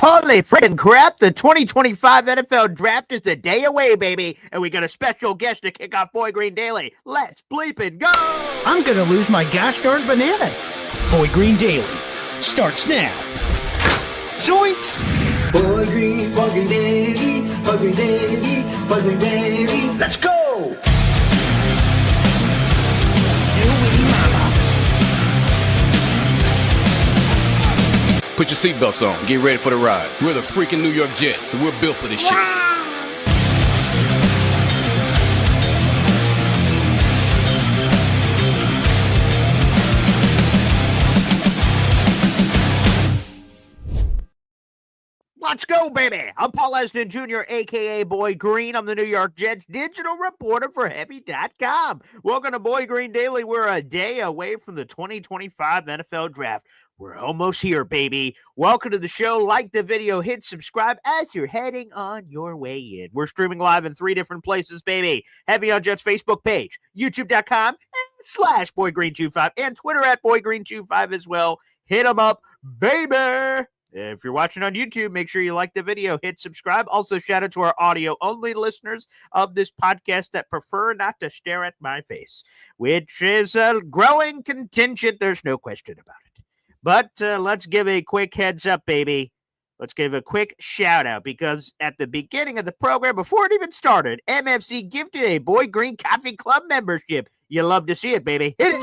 Holy friggin' crap, the 2025 NFL Draft is a day away, baby, and we got a special guest to kick off Boy Green Daily. Let's bleepin' go! I'm gonna lose my gosh darn bananas. Boy Green Daily starts now. Zoinks! Boy Green Daily, Boy Green Daily, Boy Green Daily. Let's go! Put your seatbelts on. Get ready for the ride. We're the freaking New York Jets, so we're built for this shit. Let's go, baby! I'm Paul Esden Jr., a.k.a. Boy Green. I'm the New York Jets digital reporter for Heavy.com. Welcome to Boy Green Daily. We're a day away from the 2025 NFL Draft. We're almost here, baby. Welcome to the show. Like the video, hit subscribe as you're heading on your way in. We're streaming live in 3 different places, baby. Heavy on Jets Facebook page, youtube.com/BoyGreen25, and Twitter @BoyGreen25 as well. Hit them up, baby. If you're watching on YouTube, make sure you like the video, hit subscribe. Also, shout out to our audio-only listeners of this podcast that prefer not to stare at my face, which is a growing contingent. There's no question about it. But let's give a quick heads up, baby. Let's give a quick shout out because at the beginning of the program, before it even started, MFC gifted a Boy Green Coffee Club membership. You love to see it, baby. Hit it.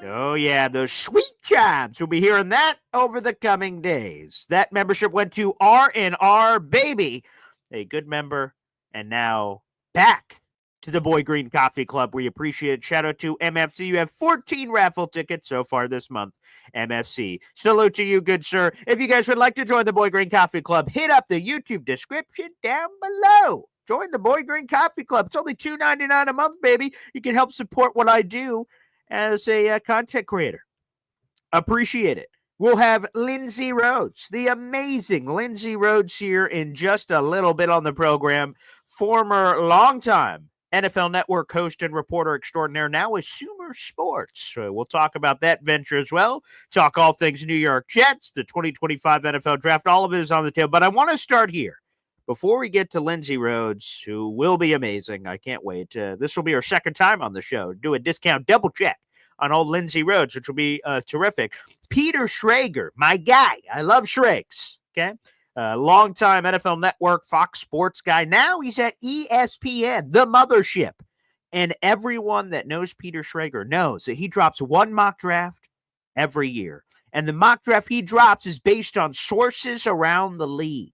Oh, yeah, those sweet chimes. We'll be hearing that over the coming days. That membership went to R&R Baby, a good member, and now back to the Boy Green Coffee Club. We appreciate it. Shout out to MFC. You have 14 raffle tickets so far this month, MFC. Salute to you, good sir. If you guys would like to join the Boy Green Coffee Club, hit up the YouTube description down below. Join the Boy Green Coffee Club. It's only $2.99 a month, baby. You can help support what I do as a content creator. Appreciate it. We'll have Lindsay Rhodes, the amazing Lindsay Rhodes, here in just a little bit on the program. Former longtime NFL Network host and reporter extraordinaire, now with Sumer Sports. So we'll talk about that venture as well. Talk all things New York Jets, the 2025 NFL Draft. All of it is on the table. But I want to start here. Before we get to Lindsay Rhodes, who will be amazing, I can't wait. This will be our second time on the show. Do a discount double check on old Lindsay Rhodes, which will be terrific. Peter Schrager, my guy. I love Schrags, okay? Longtime NFL Network, Fox Sports guy. Now he's at ESPN, the mothership. And everyone that knows Peter Schrager knows that he drops one mock draft every year. And the mock draft he drops is based on sources around the league.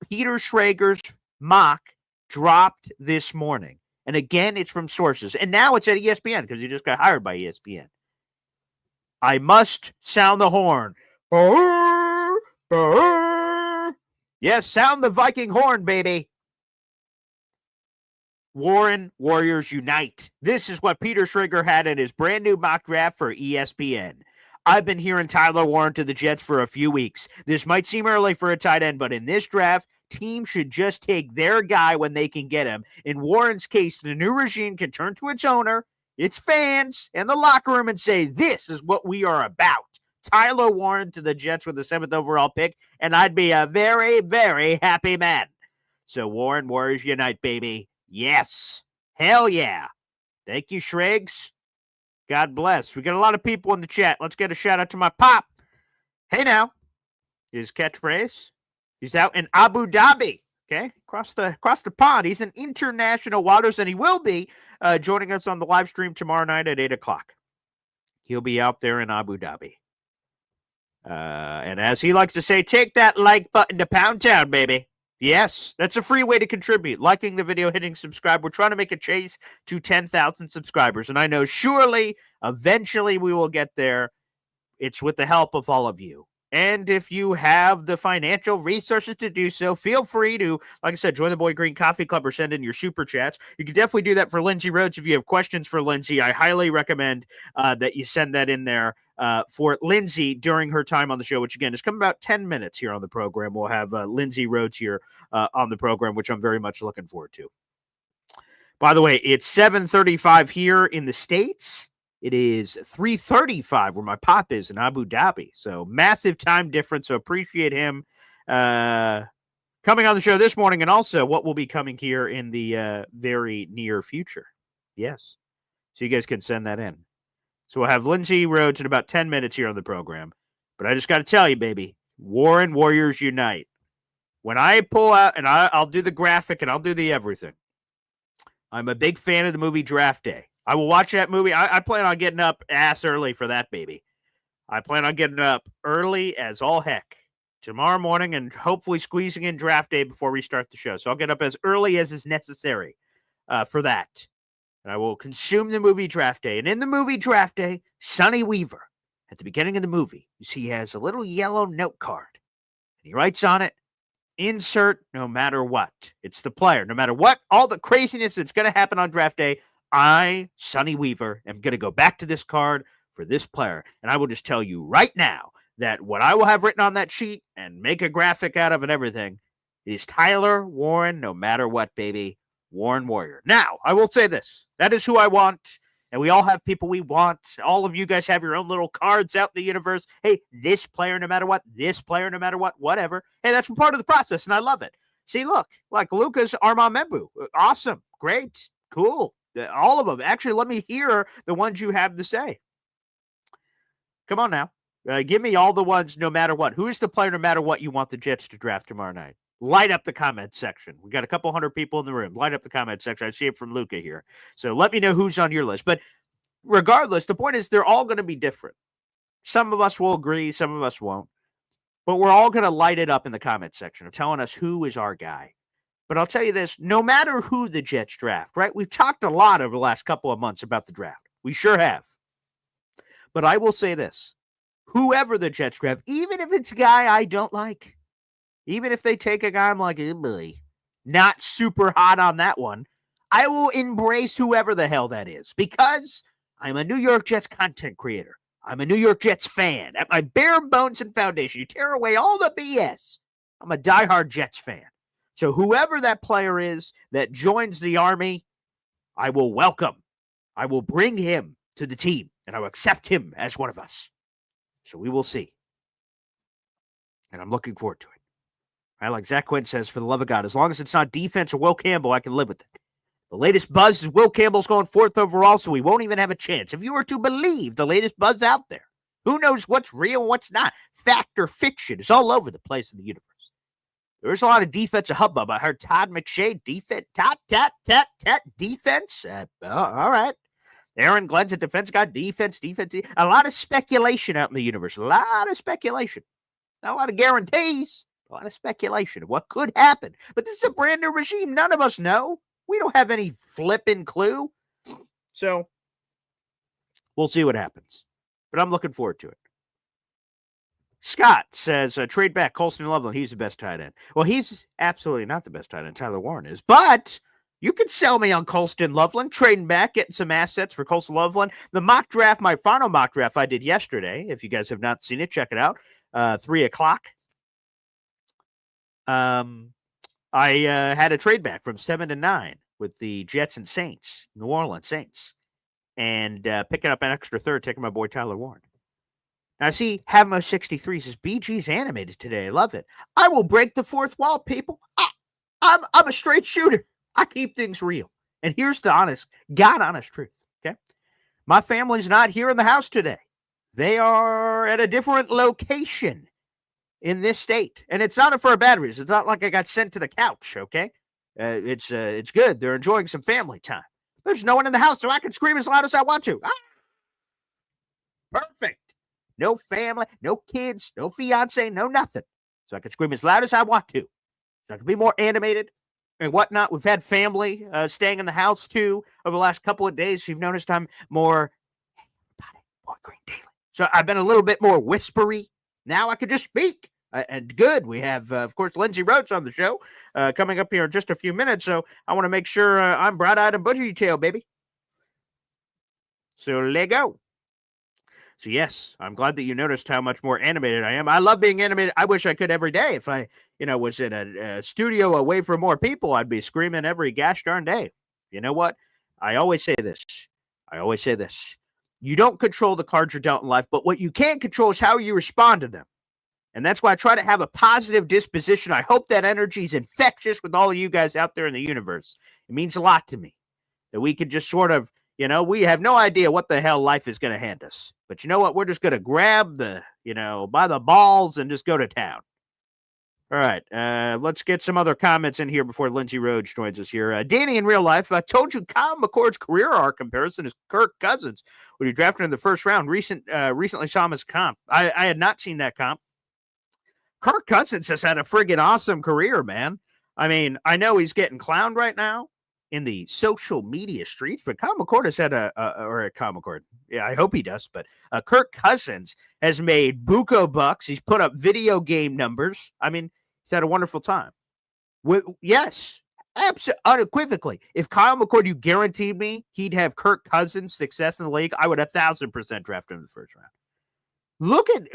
Peter Schrager's mock dropped this morning. And again, it's from sources. And now it's at ESPN because he just got hired by ESPN. I must sound the horn. Brrr, brrr. Yes, sound the Viking horn, baby. Warren Warriors Unite. This is what Peter Schrager had in his brand new mock draft for ESPN. I've been hearing Tyler Warren to the Jets for a few weeks. This might seem early for a tight end, but in this draft, teams should just take their guy when they can get him. In Warren's case, the new regime can turn to its owner, its fans, and the locker room and say, this is what we are about. Tyler Warren to the Jets with the 7th overall pick, and I'd be a very, very happy man. So Warren, Warriors Unite, baby. Yes. Hell yeah. Thank you, Schrags. God bless. We got a lot of people in the chat. Let's get a shout out to my pop. Hey now. His catchphrase. He's out in Abu Dhabi. Okay. Across the pond. He's in international waters, and he will be joining us on the live stream tomorrow night at 8 o'clock. He'll be out there in Abu Dhabi. And as he likes to say, take that like button to Pound Town, baby. Yes, that's a free way to contribute. Liking the video, hitting subscribe. We're trying to make a chase to 10,000 subscribers. And I know surely, eventually we will get there. It's with the help of all of you. And if you have the financial resources to do so, feel free to, like I said, join the Boy Green Coffee Club or send in your super chats. You can definitely do that for Lindsay Rhodes. If you have questions for Lindsay, I highly recommend that you send that in there for Lindsay during her time on the show, which, again, is coming about 10 minutes here on the program. We'll have Lindsay Rhodes here on the program, which I'm very much looking forward to. By the way, it's 7:35 here in the States. It is 3:35 where my pop is in Abu Dhabi. So massive time difference. So appreciate him coming on the show this morning, and also what will be coming here in the very near future. Yes. So you guys can send that in. So we'll have Lindsay Rhodes in about 10 minutes here on the program. But I just got to tell you, baby, Warren Warriors Unite. When I pull out, and I'll do the graphic and I'll do the everything, I'm a big fan of the movie Draft Day. I will watch that movie. I plan on getting up ass early for that, baby. I plan on getting up early as all heck tomorrow morning and hopefully squeezing in Draft Day before we start the show. So I'll get up as early as is necessary for that. And I will consume the movie Draft Day. And in the movie Draft Day, Sonny Weaver, at the beginning of the movie, you see he has a little yellow note card. And he writes on it, insert no matter what. It's the player. No matter what, all the craziness that's going to happen on Draft Day, I, Sonny Weaver, am going to go back to this card for this player. And I will just tell you right now that what I will have written on that sheet and make a graphic out of and everything is Tyler Warren, no matter what, baby. Warren Warrior. Now, I will say this. That is who I want. And we all have people we want. All of you guys have your own little cards out in the universe. Hey, this player no matter what. This player no matter what. Whatever. Hey, that's part of the process, and I love it. See, look. Like Lucas Armamembu. Awesome. Great. Cool. All of them. Actually, let me hear the ones you have to say. Come on now. Give me all the ones no matter what. Who is the player no matter what you want the Jets to draft tomorrow night? Light up the comment section. We got a couple hundred people in the room. Light up the comment section. I see it from Luca here. So let me know who's on your list. But regardless, the point is they're all going to be different. Some of us will agree. Some of us won't. But we're all going to light it up in the comment section of telling us who is our guy. But I'll tell you this, no matter who the Jets draft, right? We've talked a lot over the last couple of months about the draft. We sure have. But I will say this, whoever the Jets draft, even if it's a guy I don't like, even if they take a guy I'm like, oh boy, not super hot on that one, I will embrace whoever the hell that is because I'm a New York Jets content creator. I'm a New York Jets fan. At my bare bones and foundation, you tear away all the BS. I'm a diehard Jets fan. So whoever that player is that joins the Army, I will welcome. I will bring him to the team, and I will accept him as one of us. So we will see. And I'm looking forward to it. Right, like Zach Quinn says, for the love of God, as long as it's not defense or Will Campbell, I can live with it. The latest buzz is Will Campbell's going 4th overall, so we won't even have a chance. If you were to believe the latest buzz out there, who knows what's real and what's not? Fact or fiction is all over the place in the universe. There's a lot of defensive hubbub. I heard Todd McShay, defense, defense. All right. Aaron Glenn's a defense guy, defense. A lot of speculation out in the universe. A lot of speculation. Not a lot of guarantees. A lot of speculation of what could happen. But this is a brand new regime. None of us know. We don't have any flipping clue. So we'll see what happens. But I'm looking forward to it. Scott says, trade back Colston Loveland. He's the best tight end. Well, he's absolutely not the best tight end. Tyler Warren is. But you can sell me on Colston Loveland, trading back, getting some assets for Colston Loveland. The mock draft, my final mock draft I did yesterday. If you guys have not seen it, check it out. 3 o'clock. I had a trade back from 7 to 9 with the Jets and Saints, New Orleans Saints, and picking up an extra third, taking my boy Tyler Warren. Now, see, Havmo 63 says, BG's animated today. I love it. I will break the fourth wall, people. I'm a straight shooter. I keep things real. And here's the honest truth, okay? My family's not here in the house today. They are at a different location in this state. And it's not for a bad reason. It's not like I got sent to the couch, okay? It's good. They're enjoying some family time. There's no one in the house, so I can scream as loud as I want to. Perfect. No family, no kids, no fiance, no nothing. So I can scream as loud as I want to. So I can be more animated and whatnot. We've had family staying in the house, too, over the last couple of days. So you've noticed I'm more, hey, everybody, boy, Green Daily. So I've been a little bit more whispery. Now I can just speak. And good. We have, of course, Lindsay Rhodes on the show coming up here in just a few minutes. So I want to make sure I'm bright-eyed and bushy-tailed, baby. So let go. So, yes, I'm glad that you noticed how much more animated I am. I love being animated. I wish I could every day. If I, was in a studio away from more people, I'd be screaming every gosh darn day. You know what? I always say this. You don't control the cards you're dealt in life, but what you can control is how you respond to them. And that's why I try to have a positive disposition. I hope that energy is infectious with all of you guys out there in the universe. It means a lot to me that we could just sort of, we have no idea what the hell life is going to hand us. But you know what? We're just going to grab by the balls and just go to town. All right, let's get some other comments in here before Lindsay Rhodes joins us here. Danny, in real life, I told you Kyle McCord's career arc comparison is Kirk Cousins when he drafted in the first round. Recently saw him as comp. I had not seen that comp. Kirk Cousins has had a friggin' awesome career, man. I mean, I know he's getting clowned right now in the social media streets, but Kyle McCord has had Kyle McCord. Yeah, I hope he does. But Kirk Cousins has made buco bucks. He's put up video game numbers. I mean, he's had a wonderful time. Yes, absolutely, unequivocally. If Kyle McCord, you guaranteed me he'd have Kirk Cousins' success in the league, I would 1,000% draft him in the first round.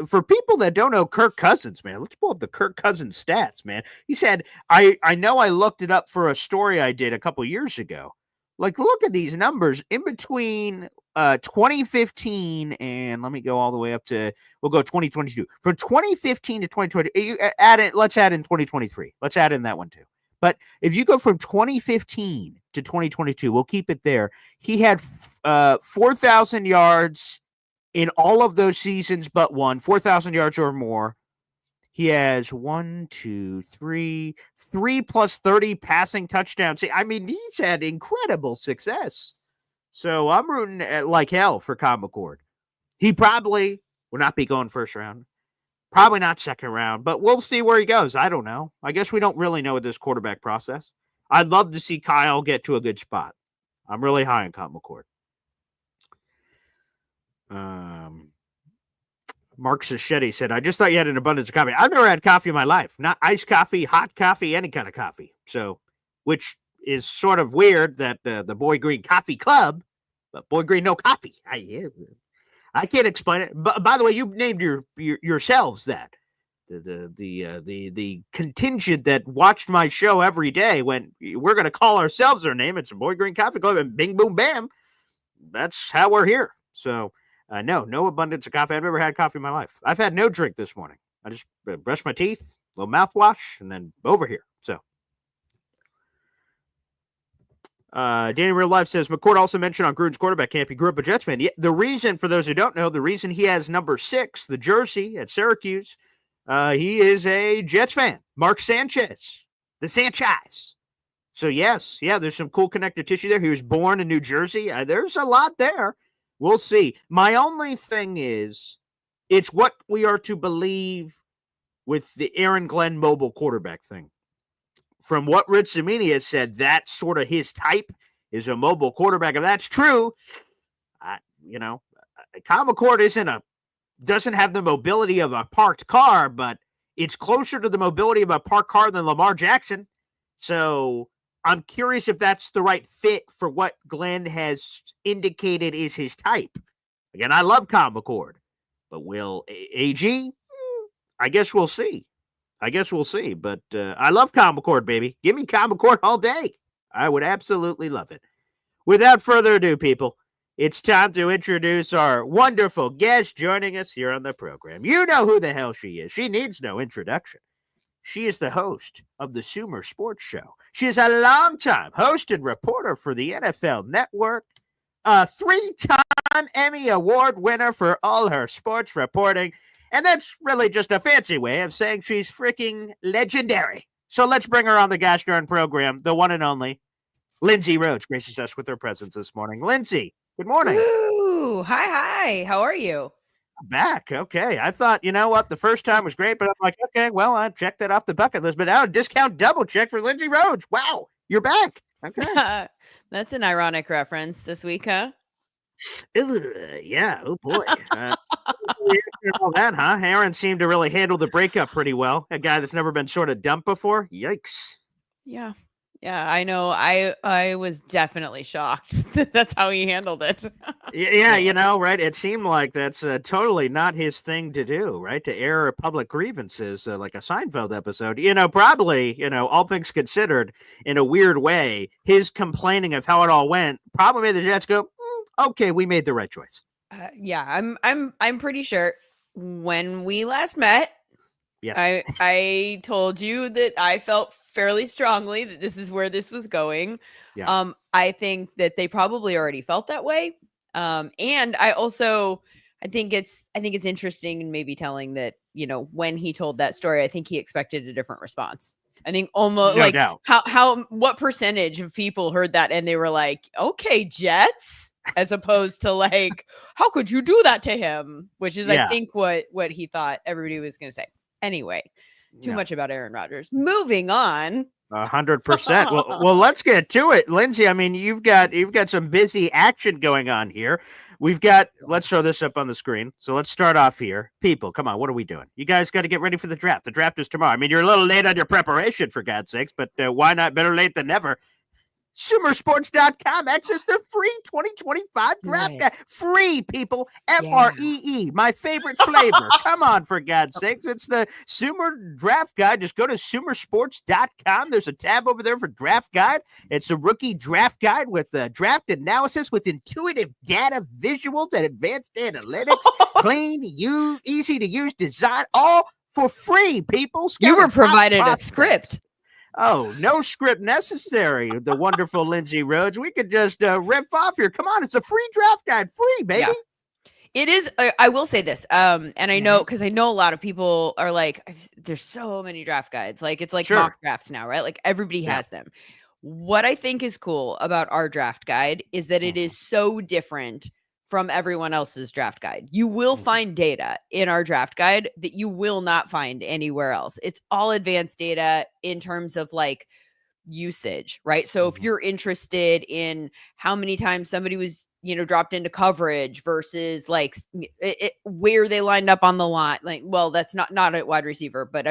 For people that don't know Kirk Cousins, man, let's pull up the Kirk Cousins stats, man. He said, I know I looked it up for a story I did a couple years ago. Like, look at these numbers in between 2015 and let me go all the way up to, we'll go 2022. From 2015 to 2020, let's add in 2023. Let's add in that one too. But if you go from 2015 to 2022, we'll keep it there. He had 4,000 yards in all of those seasons but one, 4,000 yards or more. He has 3 plus 30 passing touchdowns. See, I mean, he's had incredible success. So I'm rooting like hell for Kyle McCord. He probably will not be going first round. Probably not second round, but we'll see where he goes. I don't know. I guess we don't really know with this quarterback process. I'd love to see Kyle get to a good spot. I'm really high on Kyle McCord. Mark Sacchetti said, I just thought you had an abundance of coffee. I've never had coffee in my life. Not iced coffee, hot coffee, any kind of coffee. So, which is sort of weird that the Boy Green Coffee Club, but Boy Green no coffee. I can't explain it. But by the way, you named yourselves that. The contingent that watched my show every day when we're going to call ourselves our name. It's a Boy Green Coffee Club, and bing, boom, bam. That's how we're here. So, no abundance of coffee. I've never had coffee in my life. I've had no drink this morning. I just brushed my teeth, a little mouthwash, and then over here. So, Danny Real Life says, McCord also mentioned on Gruden's quarterback camp, he grew up a Jets fan. The reason, for those who don't know, the reason he has number 6, the jersey at Syracuse, he is a Jets fan. Mark Sanchez, the Sanchez. So, yes, there's some cool connective tissue there. He was born in New Jersey. There's a lot there. We'll see. My only thing is, it's what we are to believe with the Aaron Glenn mobile quarterback thing. From what Rich Cimini has said, that's sort of his type, is a mobile quarterback. If that's true, Kyle McCord doesn't have the mobility of a parked car, but it's closer to the mobility of a parked car than Lamar Jackson. So I'm curious if that's the right fit for what Glenn has indicated is his type. Again, I love Kyle McCord, but will AG? I guess we'll see. But I love Kyle McCord, baby. Give me Kyle McCord all day. I would absolutely love it. Without further ado, people, it's time to introduce our wonderful guest joining us here on the program. You know who the hell she is. She needs no introduction. She is the host of the Sumer Sports Show. She is a longtime host and reporter for the NFL Network, a 3-time Emmy Award winner for all her sports reporting, and that's really just a fancy way of saying she's freaking legendary. So let's bring her on the gosh darn program, the one and only Lindsay Rhodes graces us with her presence this morning. Lindsay, good morning. Ooh, hi. How are you? Back. Okay. I thought, you know what? The first time was great, but I'm like, okay, well, I checked that off the bucket list, but now discount double check for Lindsay Rhodes. Wow. You're back. Okay. That's an ironic reference this week, huh? Yeah. Oh boy. All that, huh? Aaron seemed to really handle the breakup pretty well. A guy that's never been sort of dumped before. Yikes. Yeah, I know. I was definitely shocked that that's how he handled it. Yeah, right? It seemed like that's totally not his thing to do, right? To air public grievances like a Seinfeld episode. Probably, all things considered, in a weird way, his complaining of how it all went probably made the Jets go, okay, we made the right choice. Yeah, I'm pretty sure when we last met, Yes. I told you that I felt fairly strongly that this is where this was going. Yeah. I think that they probably already felt that way. And I think it's interesting and maybe telling that, when he told that story, I think he expected a different response. I think almost No like doubt. what percentage of people heard that and they were like, okay, Jets, as opposed to like, how could you do that to him? Which is, I Yeah. think, what he thought everybody was going to say. Anyway, too Yeah. much about Aaron Rodgers. Moving on. 100%. Well, let's get to it, Lindsay. I mean, you've got some busy action going on here. We've got. Let's show this up on the screen. So let's start off here. People, come on, what are we doing? You guys got to get ready for the draft. The draft is tomorrow. I mean, you're a little late on your preparation, for God's sakes, but why not? Better late than never. Sumersports.com. Access the free 2025 draft guide. Free, people. FREE. My favorite flavor. Come on, for God's sakes. It's the Sumer draft guide. Just go to Sumersports.com. There's a tab over there for draft guide. It's a rookie draft guide with draft analysis with intuitive data visuals and advanced analytics. Clean, easy to use design. All for free, people. You were Scout provided a prospects. script. Oh, no script necessary. The wonderful Lindsay Rhodes. We could just riff off here. Come on, it's a free draft guide. Free, baby. Yeah. It is. I will say this. And I know, because I know a lot of people are like, there's so many draft guides. Like, it's like Sure. mock drafts now, right? Like, everybody has them. What I think is cool about our draft guide is that it is so different from everyone else's draft guide. You will find data in our draft guide that you will not find anywhere else. It's all advanced data in terms of like usage, right? So if you're interested in how many times somebody was, dropped into coverage versus like where they lined up on the line, like, well, that's not a wide receiver, but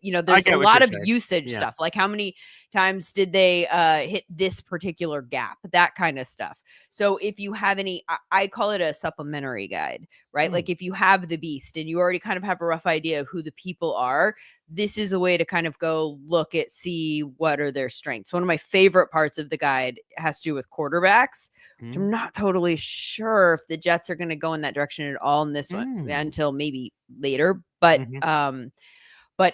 there's a lot of usage stuff. Like how many times did they hit this particular gap, that kind of stuff. So if you have any, I call it a supplementary guide, right? Like if you have the beast and you already kind of have a rough idea of who the people are, this is a way to kind of go look at, see what are their strengths. One of my favorite parts of the guide has to do with quarterbacks. Which I'm not totally sure if the Jets are going to go in that direction at all in this one until maybe later. But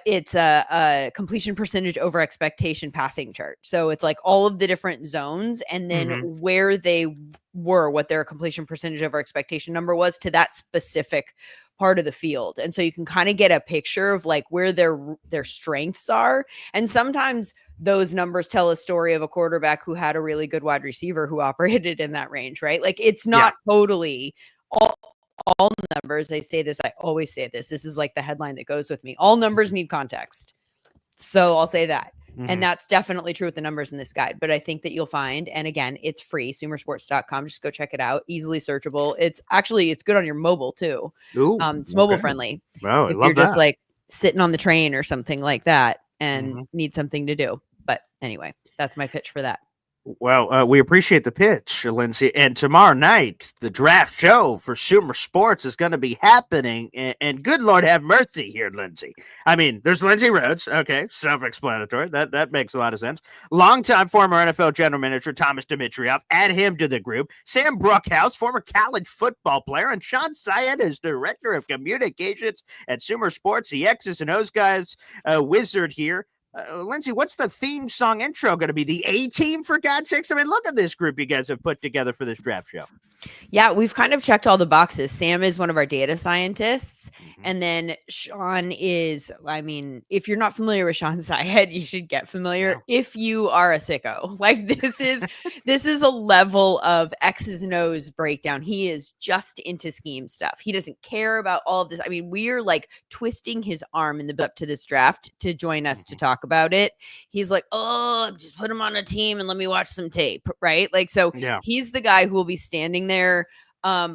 it's a completion percentage over expectation passing chart. So it's like all of the different zones and then where they were, what their completion percentage over expectation number was to that specific part of the field. And so you can kind of get a picture of like where their strengths are. And sometimes those numbers tell a story of a quarterback who had a really good wide receiver who operated in that range, right? Like it's not totally all numbers. I say this, I always say this. This is like the headline that goes with me. All numbers need context. So I'll say that. And that's definitely true with the numbers in this guide. But I think that you'll find, and again, it's free, sumersports.com. Just go check it out. Easily searchable. It's good on your mobile too. Ooh, it's mobile friendly. Wow, if I love you're just that. like sitting on the train or something like that and need something to do. But anyway, that's my pitch for that. Well, we appreciate the pitch, Lindsay. And tomorrow night, the draft show for Sumer Sports is going to be happening. And good Lord have mercy here, Lindsay. I mean, there's Lindsay Rhodes. Okay, self-explanatory. That makes a lot of sense. Longtime former NFL general manager Thomas Dimitrioff. Add him to the group. Sam Brookhouse, former college football player. And Sean Syed is director of communications at Sumer Sports. The X's and O's guys wizard here. Lindsay, what's the theme song intro going to be? The A-Team, for God's sakes? I mean, look at this group you guys have put together for this draft show. Yeah, we've kind of checked all the boxes. Sam is one of our data scientists. And then Sean is, I mean, if you're not familiar with Sean Syed, you should get familiar if you are a sicko. Like this is a level of X's and O's breakdown. He is just into scheme stuff. He doesn't care about all of this. I mean, we're like twisting his arm in the butt to this draft to join us to talk about it. He's like, oh, just put him on a team and let me watch some tape, right? Like, so he's the guy who will be standing there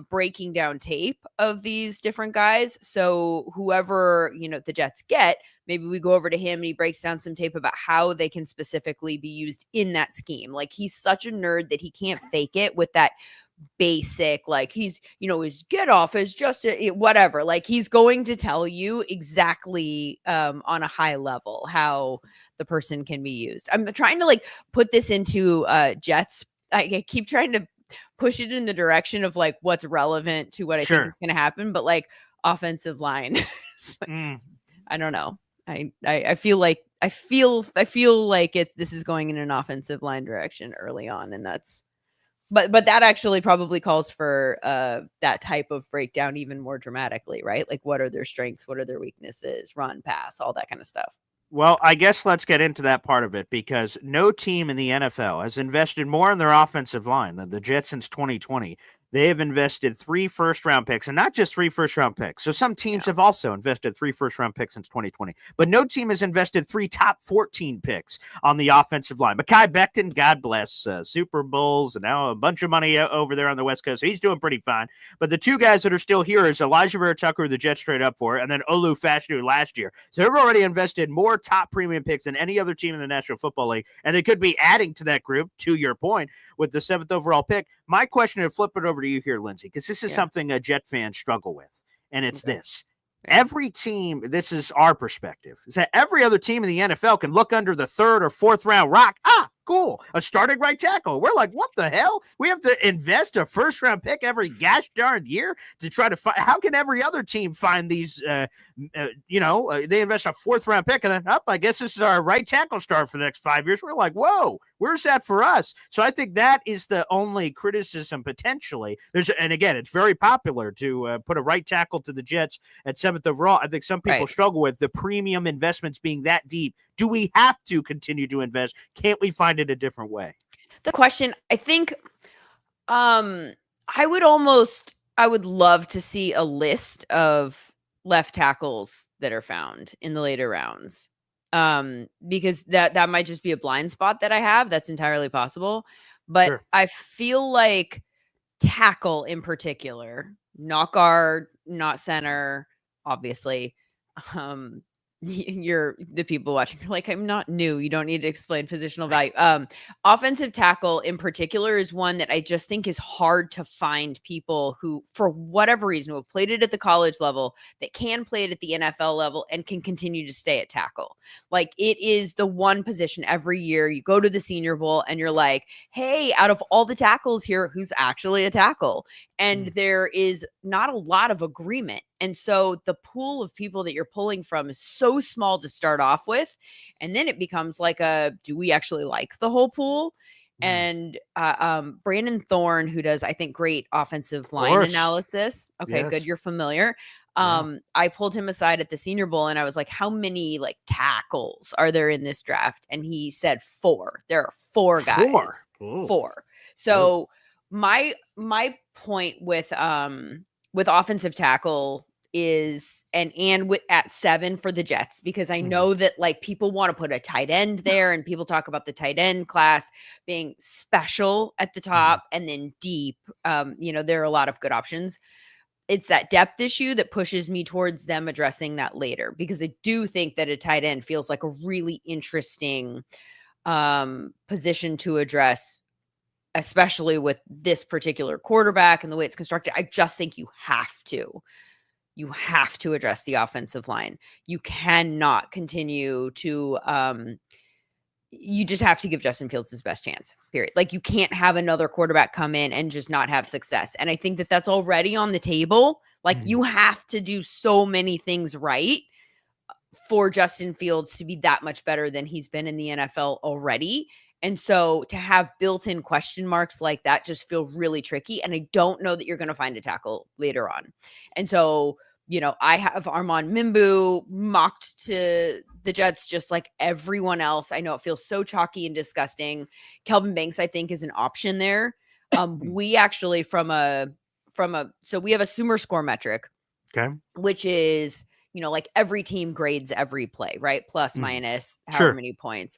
breaking down tape of these different guys. So whoever, the Jets get, maybe we go over to him and he breaks down some tape about how they can specifically be used in that scheme. Like he's such a nerd that he can't fake it with that basic, like he's, his get off is just whatever. Like he's going to tell you exactly on a high level how the person can be used. I'm trying to like put this into Jets. I keep trying to push it in the direction of like what's relevant to what I think Sure. is going to happen. But like offensive line, Mm. I don't know. I feel like this is going in an offensive line direction early on, and that's but that actually probably calls for that type of breakdown even more dramatically, right? Like what are their strengths, what are their weaknesses, run, pass, all that kind of stuff. Well, I guess let's get into that part of it because no team in the NFL has invested more in their offensive line than the Jets since 2020. They have invested 3 first-round picks, and not just 3 first-round picks. So some teams have also invested 3 first-round picks since 2020, but no team has invested 3 top 14 picks on the offensive line. Mekhi Becton, God bless, Super Bowls, and now a bunch of money over there on the West Coast. So he's doing pretty fine. But the 2 guys that are still here is Elijah Vera Tucker, the Jets trade up for, and then Olu Fashanu last year. So they've already invested more top premium picks than any other team in the National Football League, and they could be adding to that group, to your point, with the 7th overall pick. My question, to flip it over to you here, Lindsay, because this is something a Jet fans struggle with, and it's this. Every team, this is our perspective, is that every other team in the NFL can look under the 3rd or 4th round rock. Cool, a starting right tackle. We're like, what the hell? We have to invest a first-round pick every gosh darn year to try to find. How can every other team find these? They invest a 4th-round pick, and then, I guess this is our right tackle star for the next 5 years. We're like, whoa, where's that for us? So I think that is the only criticism potentially. And again, it's very popular to put a right tackle to the Jets at 7th overall. I think some people struggle with the premium investments being that deep. Do we have to continue to invest? Can't we find it a different way? The question, I think, I would love to see a list of left tackles that are found in the later rounds. Because that might just be a blind spot that I have. That's entirely possible. But I feel like tackle in particular, not guard, not center, obviously. You're the people watching. You're like, I'm not new. You don't need to explain positional value. Offensive tackle in particular is one that I just think is hard to find people who, for whatever reason, who have played it at the college level, that can play it at the NFL level and can continue to stay at tackle. Like it is the one position every year you go to the Senior Bowl and you're like, hey, out of all the tackles here, who's actually a tackle? And there is not a lot of agreement. And so the pool of people that you're pulling from is so small to start off with. And then it becomes like do we actually like the whole pool? And Brandon Thorne, who does, I think, great offensive line analysis. Okay, good. You're familiar. I pulled him aside at the Senior Bowl and I was like, how many like tackles are there in this draft? And he said 4. There are 4 guys. 4. So my point with offensive tackle is and with at 7 for the Jets, because I know that like people want to put a tight end there and people talk about the tight end class being special at the top and then deep. There are a lot of good options. It's that depth issue that pushes me towards them addressing that later, because I do think that a tight end feels like a really interesting position to address, especially with this particular quarterback and the way it's constructed. I just think you have to address the offensive line. You cannot continue to, you just have to give Justin Fields his best chance, period. Like you can't have another quarterback come in and just not have success. And I think that that's already on the table. Like you have to do so many things right for Justin Fields to be that much better than he's been in the NFL already. And so to have built-in question marks like that just feel really tricky. And I don't know that you're going to find a tackle later on. And so, I have Armand Mimbu mocked to the Jets just like everyone else. I know it feels so chalky and disgusting. Kelvin Banks, I think, is an option there. We actually so we have a Sumer score metric, which is, like every team grades every play, right? Plus minus however many points.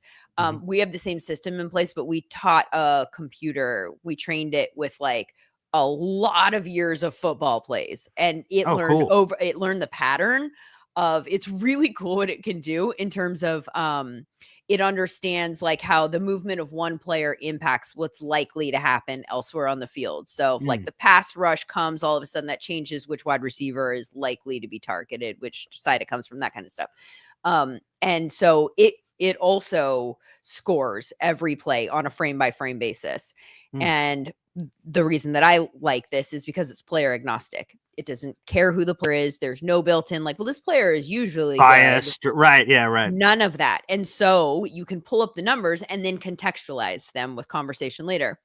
We have the same system in place, but we taught a computer. We trained it with like a lot of years of football plays, and it learned the pattern of, it's really cool what it can do in terms of, it understands like how the movement of one player impacts what's likely to happen elsewhere on the field. So if like the pass rush comes, all of a sudden that changes which wide receiver is likely to be targeted, which side it comes from, that kind of stuff. And so it also scores every play on a frame by frame basis. And the reason that I like this is because it's player agnostic. It doesn't care who the player is. There's no built-in like, well, this player is usually good. Biased, right? Yeah, right. None of that. And so you can pull up the numbers and then contextualize them with conversation later.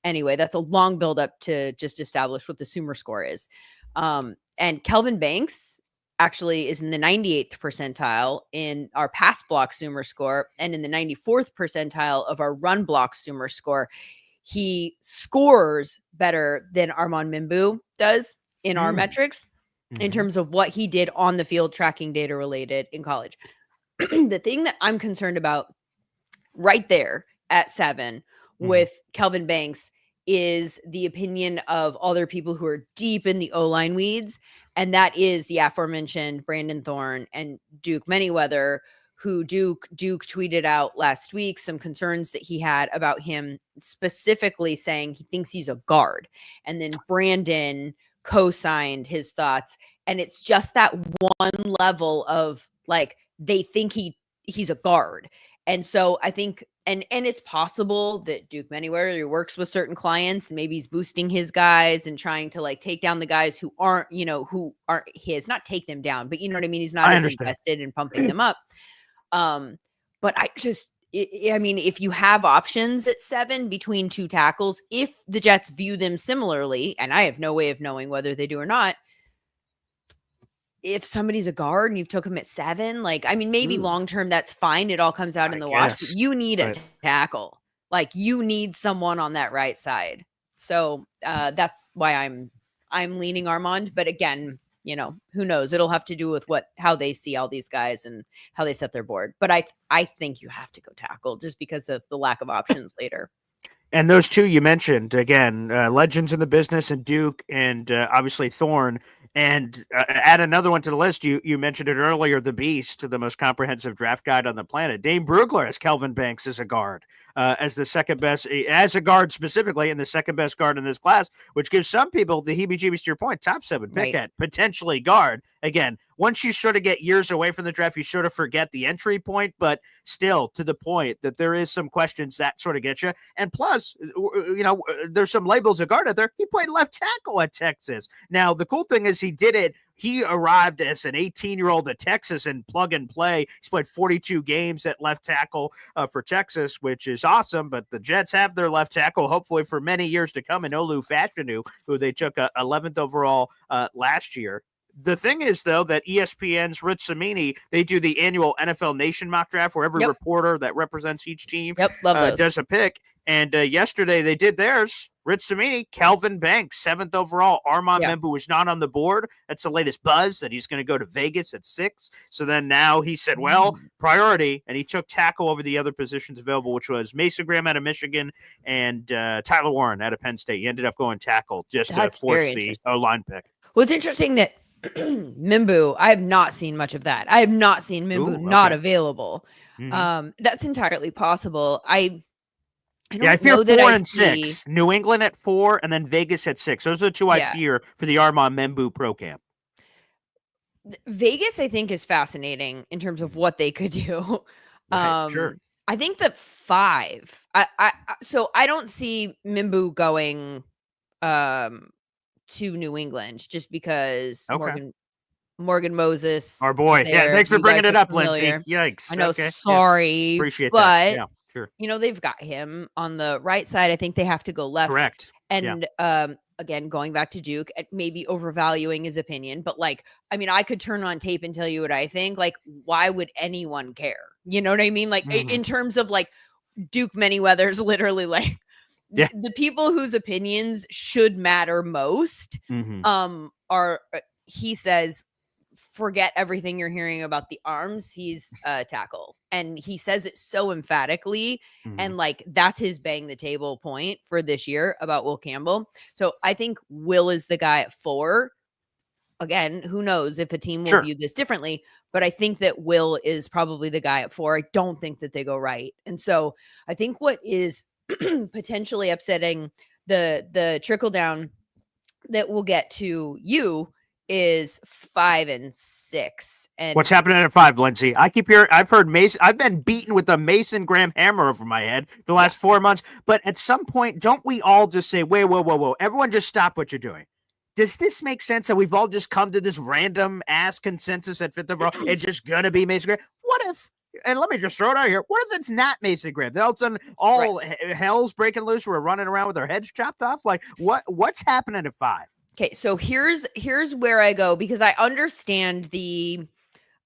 Anyway, that's a long buildup to just establish what the Sumer score is. And Kelvin Banks actually is in the 98th percentile in our pass block Sumer score and in the 94th percentile of our run block Sumer score. He scores better than Armand Mimbu does in our metrics in terms of what he did on the field tracking data related in college. The thing that I'm concerned about right there at 7 with Kelvin Banks is the opinion of other people who are deep in the O-line weeds. And that is the aforementioned Brandon Thorne and Duke Manyweather, who Duke tweeted out last week some concerns that he had about him, specifically saying he thinks he's a guard. And then Brandon co-signed his thoughts. And it's just that one level of like, they think he's a guard. And so I think, and it's possible that Duke Manyweather works with certain clients and maybe he's boosting his guys and trying to like take down the guys who aren't his, not take them down, but you know what I mean? He's not as invested in pumping them up. But I mean, if you have options at 7 between two tackles, if the Jets view them similarly, and I have no way of knowing whether they do or not, if somebody's a guard and you've took him at 7, like, I mean, maybe long-term that's fine. It all comes out in the wash, but you need a tackle. Like you need someone on that right side. So that's why I'm leaning Armand. But again, who knows? It'll have to do with how they see all these guys and how they set their board. But I think you have to go tackle just because of the lack of options later. And those two you mentioned, again, legends in the business, and Duke and obviously Thorne. And add another one to the list. You mentioned it earlier, the Beast, the most comprehensive draft guide on the planet. Dane Brugler has Kelvin Banks as a guard, as the second best, as a guard specifically, and the second best guard in this class, which gives some people the heebie-jeebies to your point, top 7 pick at potentially guard. Again, once you sort of get years away from the draft, you sort of forget the entry point, but still to the point that there is some questions that sort of get you. And plus, there's some labels of guard out there. He played left tackle at Texas. Now, the cool thing is he did it. He arrived as an 18-year-old at Texas and plug and play. He's played 42 games at left tackle for Texas, which is awesome. But the Jets have their left tackle, hopefully for many years to come, in Olu Fashanu, who they took 11th overall last year. The thing is, though, that ESPN's Rich Cimini, they do the annual NFL Nation mock draft where every reporter that represents each team does a pick. And yesterday they did theirs. Rich Cimini, Kelvin Banks, 7th overall. Armand Mimbu was not on the board. That's the latest buzz that he's going to go to Vegas at 6. So then now he said, well, priority, and he took tackle over the other positions available, which was Mason Graham out of Michigan and Tyler Warren out of Penn State. He ended up going tackle just to force the O-line pick. Well, it's interesting that Mimbu, I have not seen much of that. I have not seen Mimbu not available. That's entirely possible. I fear 4 and 6. New England at 4 and then Vegas at 6. Those are the two I fear for the Armand Mimbu pro camp. Vegas, I think, is fascinating in terms of what they could do. Sure. I think that 5. So I don't see Mimbu going to New England just because Morgan Moses, our boy. Yeah, thanks for bringing it up, Lindsay. Yikes. I know, sorry. Appreciate that. Yeah, sure. They've got him on the right side. I think they have to go left. Correct. And again, going back to Duke, maybe overvaluing his opinion, but like, I mean, I could turn on tape and tell you what I think. Like, why would anyone care? You know what I mean? Like, in terms of like Duke Manyweather's literally like, the people whose opinions should matter most are, he says, forget everything you're hearing about the arms. He's a tackle. And he says it so emphatically. And like, that's his bang the table point for this year about Will Campbell. So I think Will is the guy at 4. Again, who knows if a team will view this differently, but I think that Will is probably the guy at 4. I don't think that they go right. And so I think what is potentially upsetting the trickle down that we'll get to you is 5 and 6. And What's happening at 5, Lindsay? I've heard Mason. I've been beaten with a Mason Graham hammer over my head the last 4 months. But at some point, don't we all just say, wait, whoa. Everyone just stop what you're doing. Does this make sense that we've all just come to this random ass consensus at 5th overall? It's just going to be Mason Graham. What if, and let me just throw it out here, what if it's not Mason Graham? Then all of a sudden, all hell's breaking loose. We're running around with our heads chopped off. Like, what's happening at 5? Okay, so here's where I go, because I understand the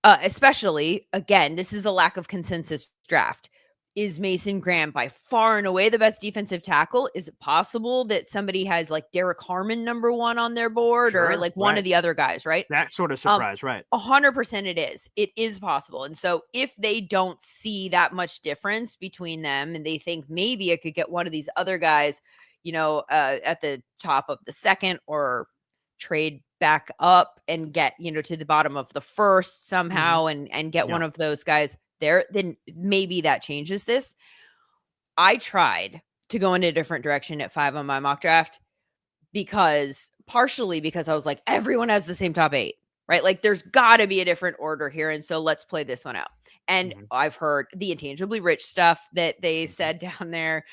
especially, again, this is a lack of consensus draft. Is Mason Graham by far and away the best defensive tackle? Is it possible that somebody has like Derek Harmon number 1 on their board, or like one of the other guys, right? That sort of surprise, right? 100% it is. It is possible. And so if they don't see that much difference between them and they think maybe I could get one of these other guys, at the top of the second, or trade back up and get, to the bottom of the first somehow, and get one of those guys there, then maybe that changes this. I tried to go in a different direction at 5 on my mock draft partially because I was like, everyone has the same top 8, right? Like there's got to be a different order here. And so let's play this one out. And I've heard the intangibly rich stuff that they said down there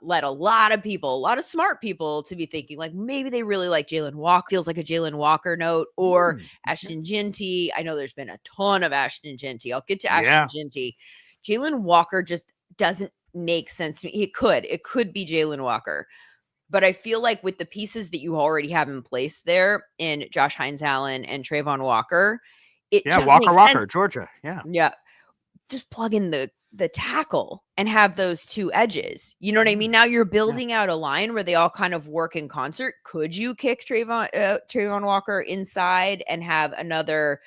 led a lot of smart people to be thinking like maybe they really like Jalen Walker, feels like a Jalen Walker note, or Ashton Jeanty. I know there's been a ton of Ashton Jeanty. I'll get to Ashton Jeanty. Jalen Walker just doesn't make sense to me. It could be Jalen Walker. But I feel like with the pieces that you already have in place there in Josh Hines-Allen and Trayvon Walker, it just makes Walker, sense. Georgia. Yeah. Just plug in the tackle and have those 2 edges. You know what I mean? Now you're building out a line where they all kind of work in concert. Could you kick Trayvon Walker inside and have another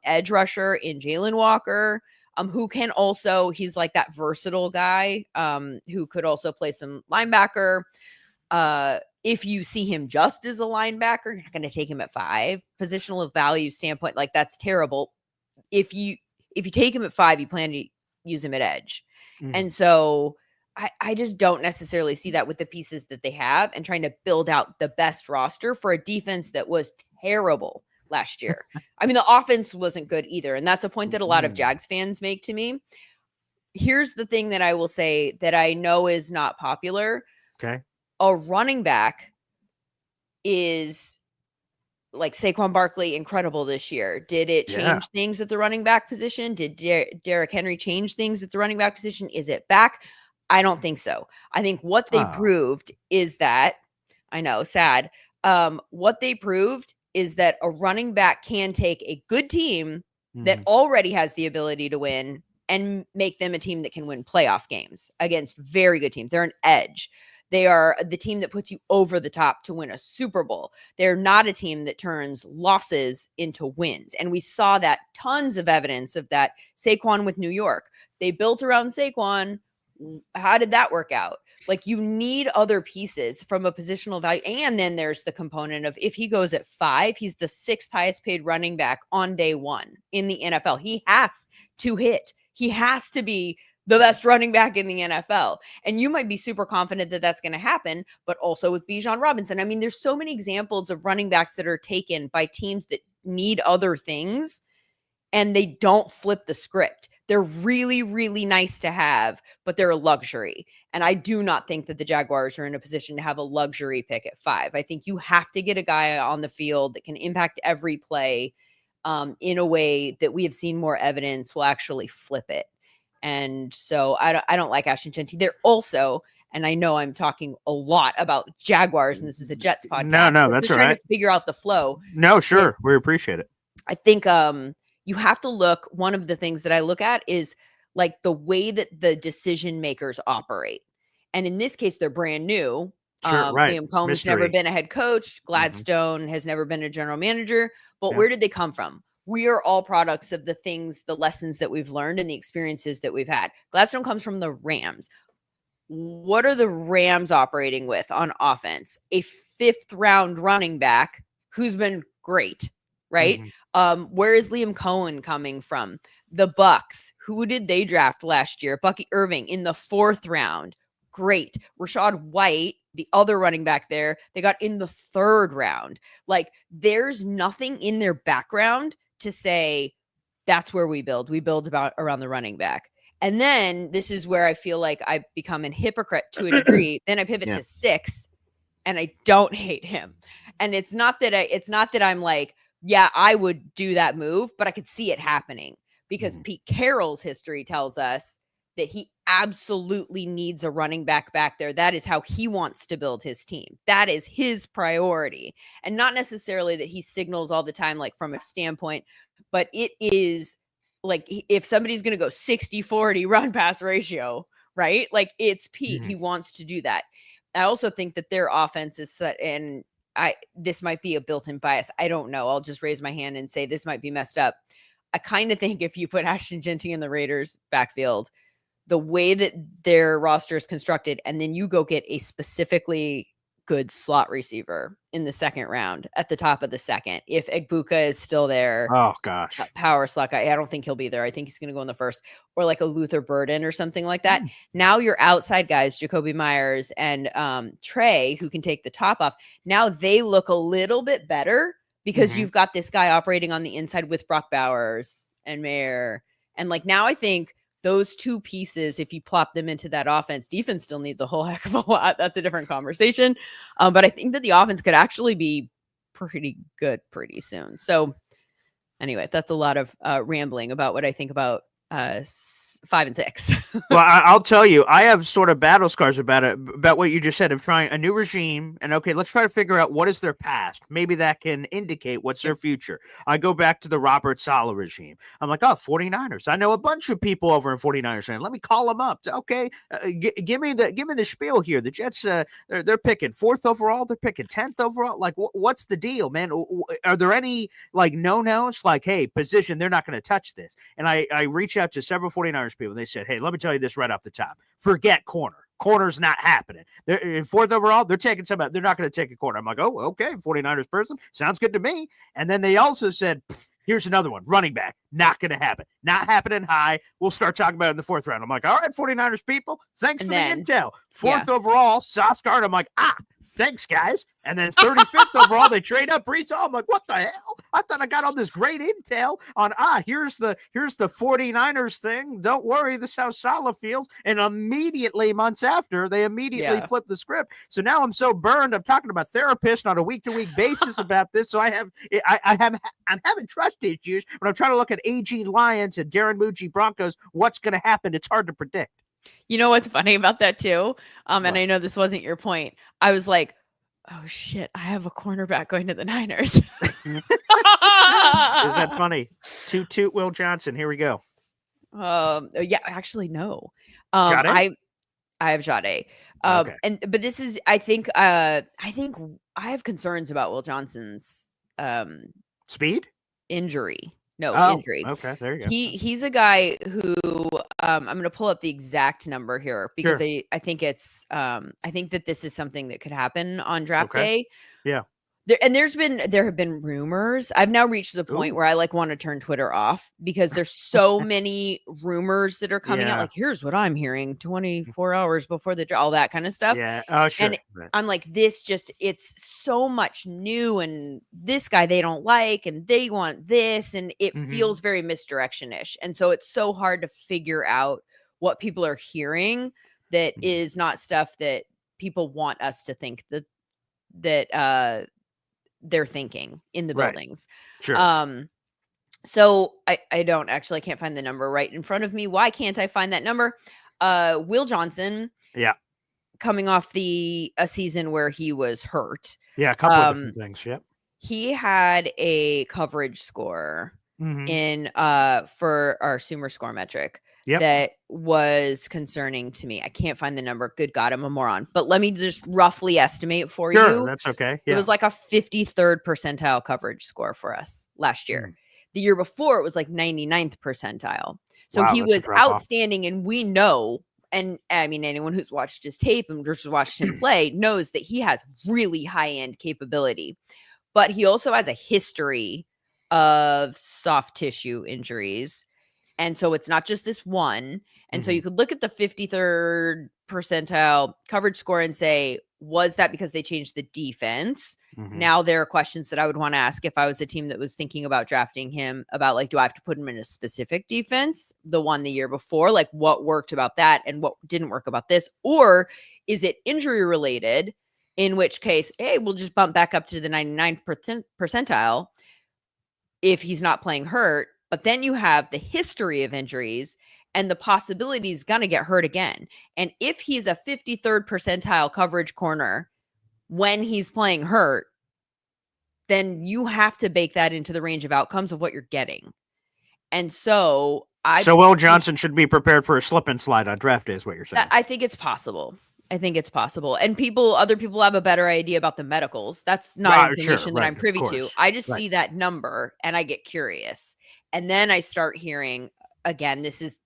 edge rusher in Jalen Walker, who can also, he's like that versatile guy who could also play some linebacker. If you see him just as a linebacker, you're not going to take him at 5. Positional value standpoint, like that's terrible. If you take him at 5, you plan to use him at edge. And so I just don't necessarily see that with the pieces that they have, and trying to build out the best roster for a defense that was terrible last year. I mean, the offense wasn't good either. And that's a point that a lot of Jags fans make to me. Here's the thing that I will say that I know is not popular. Okay. A running back is like Saquon Barkley, incredible this year. Did it change things at the running back position? Did Derrick Henry change things at the running back position? Is it back? I don't think so. I think what they proved is that, I know, sad. What they proved is that a running back can take a good team that already has the ability to win and make them a team that can win playoff games against very good teams. They're an edge. They are the team that puts you over the top to win a Super Bowl. They're not a team that turns losses into wins. And we saw that, tons of evidence of that. Saquon with New York. They built around Saquon. How did that work out? Like, you need other pieces from a positional value. And then there's the component of, if he goes at 5, he's the 6th highest paid running back on day 1 in the NFL. He has to hit. He has to be the best running back in the NFL. And you might be super confident that that's going to happen, but also with Bijan Robinson. I mean, there's so many examples of running backs that are taken by teams that need other things, and they don't flip the script. They're really, really nice to have, but they're a luxury. And I do not think that the Jaguars are in a position to have a luxury pick at 5. I think you have to get a guy on the field that can impact every play in a way that we have seen more evidence will actually flip it. And so I don't like Ashton Jeanty. They're also, and I know I'm talking a lot about Jaguars, and this is a Jets podcast. No, that's all right. Trying to figure out the flow. No, sure, we appreciate it. I think you have to look. One of the things that I look at is like the way that the decision makers operate, and in this case, they're brand new. Sure, right. Liam Combs never been a head coach. Gladstone has never been a general manager. But where did they come from? We are all products of the things, the lessons that we've learned and the experiences that we've had. Gladstone comes from the Rams. What are the Rams operating with on offense? A 5th round running back who's been great, right? Where is Liam Cohen coming from? The Bucks. Who did they draft last year? Bucky Irving in the 4th round. Great. Rashad White, the other running back there, they got in the 3rd round. Like, there's nothing in their background to say that's where we build. We build around the running back. And then this is where I feel like I become a hypocrite to a degree. Then I pivot to 6, and I don't hate him. And it's not that I'm like, yeah, I would do that move, but I could see it happening because Pete Carroll's history tells us that he absolutely needs a running back there. That is how he wants to build his team. That is his priority. And not necessarily that he signals all the time, like from a standpoint, but it is like if somebody's going to go 60-40 run pass ratio, right? Like it's Pete. He wants to do that. I also think that their offense is set, and this might be a built-in bias. I don't know. I'll just raise my hand and say this might be messed up. I kind of think if you put Ashton Genty in the Raiders backfield, the way that their roster is constructed, and then you go get a specifically good slot receiver in the 2nd round at the top of the 2nd. If Egbuka is still there, oh gosh, power slot guy, I don't think he'll be there. I think he's going to go in the 1st, or like a Luther Burden or something like that. Now your outside guys, Jacoby Myers and Trey, who can take the top off. Now they look a little bit better because you've got this guy operating on the inside with Brock Bowers and Mayer. And like now I think those 2 pieces, if you plop them into that offense, defense still needs a whole heck of a lot. That's a different conversation. But I think that the offense could actually be pretty good pretty soon. So anyway, that's a lot of rambling about what I think about 5 and 6. Well, I'll tell you, I have sort of battle scars about it, about what you just said of trying a new regime. And okay, let's try to figure out what is their past. Maybe that can indicate what's their future. I go back to the Robert Saleh regime. I'm like, oh, 49ers. I know a bunch of people over in 49ers saying, let me call them up. Okay, give me the spiel here. The Jets, they're picking 4th overall. They're picking 10th overall. Like, what's the deal, man? Are there any like no-nos? Like, hey, position, they're not going to touch this. And I reach out to several 49ers people. They said, hey, let me tell you this right off the top. Forget corner. Corner's not happening. They're in 4th overall. They're taking some. They're not going to take a corner. I'm like, oh, okay, 49ers person. Sounds good to me. And then they also said, here's another one. Running back. Not going to happen. Not happening high. We'll start talking about it in the 4th round. I'm like, all right, 49ers people. Thanks for the intel. 4th overall, Sauce Gardner. I'm like, thanks, guys. And then 35th overall, they trade up Brees Hall. I'm like, what the hell? I thought I got all this great intel on, here's the 49ers thing. Don't worry, this is how Saleh feels. And immediately, months after, they immediately flip the script. So now I'm so burned. I'm talking about therapists on a week-to-week basis about this. So I'm having trust issues when I'm trying to look at aging Lions and Darren Muji Broncos. What's going to happen? It's hard to predict. You know what's funny about that too? And I know this wasn't your point. I was like, oh shit, I have a cornerback going to the Niners. Is that funny? Toot Will Johnson. Here we go. Yeah, actually, no. Jade? I have Jade. Okay. But this is, I think I have concerns about Will Johnson's speed injury. No, injury. Okay, there you go. He's a guy who I'm going to pull up the exact number here because I think it's I think that this is something that could happen on draft day. Yeah. There have been rumors. I've now reached the point where I like want to turn Twitter off because there's so many rumors that are coming out. Like, here's what I'm hearing 24 hours before all that kind of stuff. Yeah. Oh, sure. And I'm like, it's so much new, and this guy they don't like, and they want this, and it feels very misdirection-ish. And so it's so hard to figure out what people are hearing that is not stuff that people want us to think that they're thinking in the buildings. Sure. So I can't find the number right in front of me. Why can't I find that number? Will Johnson. Yeah. Coming off a season where he was hurt. Yeah. A couple of different things. Yep. He had a coverage score in for our Sumer score metric that was concerning to me. I can't find the number. Good God, I'm a moron. But let me just roughly estimate for you. That's okay. Yeah. It was like a 53rd percentile coverage score for us last year. The year before, it was like 99th percentile. So he was outstanding, and we know, and I mean, anyone who's watched his tape and just watched him play knows that he has really high-end capability. But he also has a history of soft tissue injuries. And so it's not just this one. And so Mhm. you could look at the 53rd percentile coverage score and say, was that because they changed the defense? Mhm. Now there are questions that I would want to ask if I was a team that was thinking about drafting him about, like, do I have to put him in a specific defense, the one the year before? Like, what worked about that and what didn't work about this? Or is it injury related? In which case, hey, we'll just bump back up to the 99th percentile if he's not playing hurt. But then you have the history of injuries and the possibility he's going to get hurt again. And if he's a 53rd percentile coverage corner when he's playing hurt, then you have to bake that into the range of outcomes of what you're getting. And so So Will Johnson should be prepared for a slip and slide on draft day, is what you're saying. I think it's possible. I think it's possible. And other people have a better idea about the medicals. That's not information that I'm privy to. I just see that number and I get curious. And then I start hearing, again, this is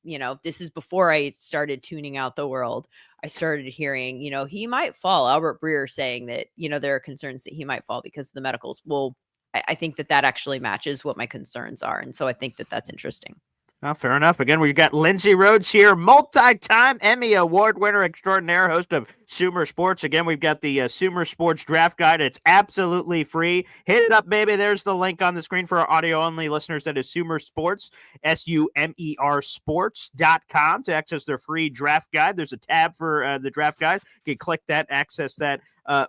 before I started tuning out the world. I started hearing, he might fall. Albert Breer saying that, there are concerns that he might fall because of the medicals. Well, I think that actually matches what my concerns are. And so I think that that's interesting. Well, fair enough. Again, we've got Lindsay Rhodes here, multi-time Emmy Award winner extraordinaire, host of Sumer Sports. Again, we've got the Sumer Sports Draft Guide. It's absolutely free. Hit it up, baby. There's the link on the screen for our audio-only listeners. That is Sumer Sports, SUMER Sports.com to access their free draft guide. There's a tab for the draft guide. You can click that, access that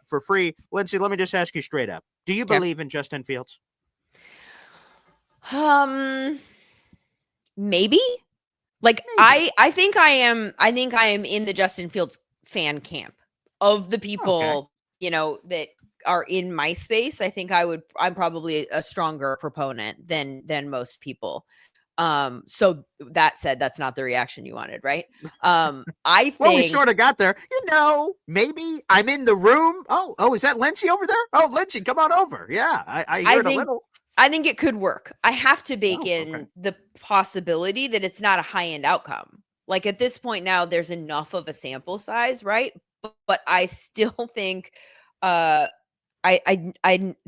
for free. Lindsay, let me just ask you straight up. Do you believe in Justin Fields? Maybe. Like, maybe. I think I am in the Justin Fields fan camp of the people, that are in my space. I think I'm probably a stronger proponent than most people. So that said, that's not the reaction you wanted, right? I think well, we sort of got there. Maybe I'm in the room. Oh, is that Lindsay over there? Oh, Lindsay, come on over. Yeah, I heard a little. I think it could work. I have to bake in the possibility that it's not a high-end outcome. Like, at this point now, there's enough of a sample size, right? But I still think I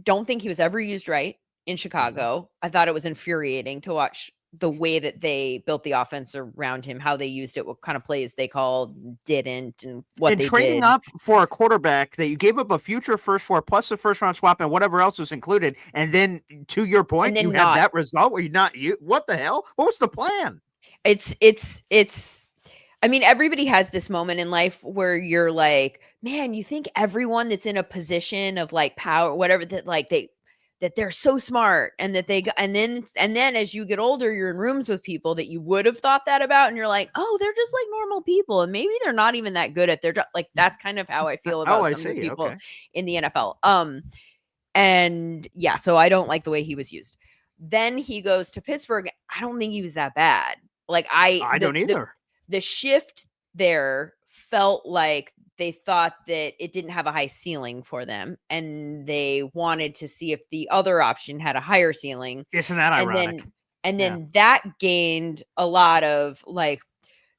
don't think he was ever used right in Chicago. I thought it was infuriating to watch the way that they built the offense around him, how they used it, what kind of plays they called, didn't, and what they did. Trading up for a quarterback that you gave up a future first for, plus a first round swap and whatever else was included, and then to your point, you have that result where what the hell? What was the plan? It's. I mean, everybody has this moment in life where you're like, man, you think everyone that's in a position of like power, whatever, that they're so smart and that and then as you get older, you're in rooms with people that you would have thought that about. And you're like, oh, they're just like normal people. And maybe they're not even that good at their job. Like, that's kind of how I feel about some of the people in the NFL. And yeah, so I don't like the way he was used. Then he goes to Pittsburgh. I don't think he was that bad. Like, I don't either. The shift there felt like they thought that it didn't have a high ceiling for them, and they wanted to see if the other option had a higher ceiling. Isn't that ironic? And then that gained a lot of like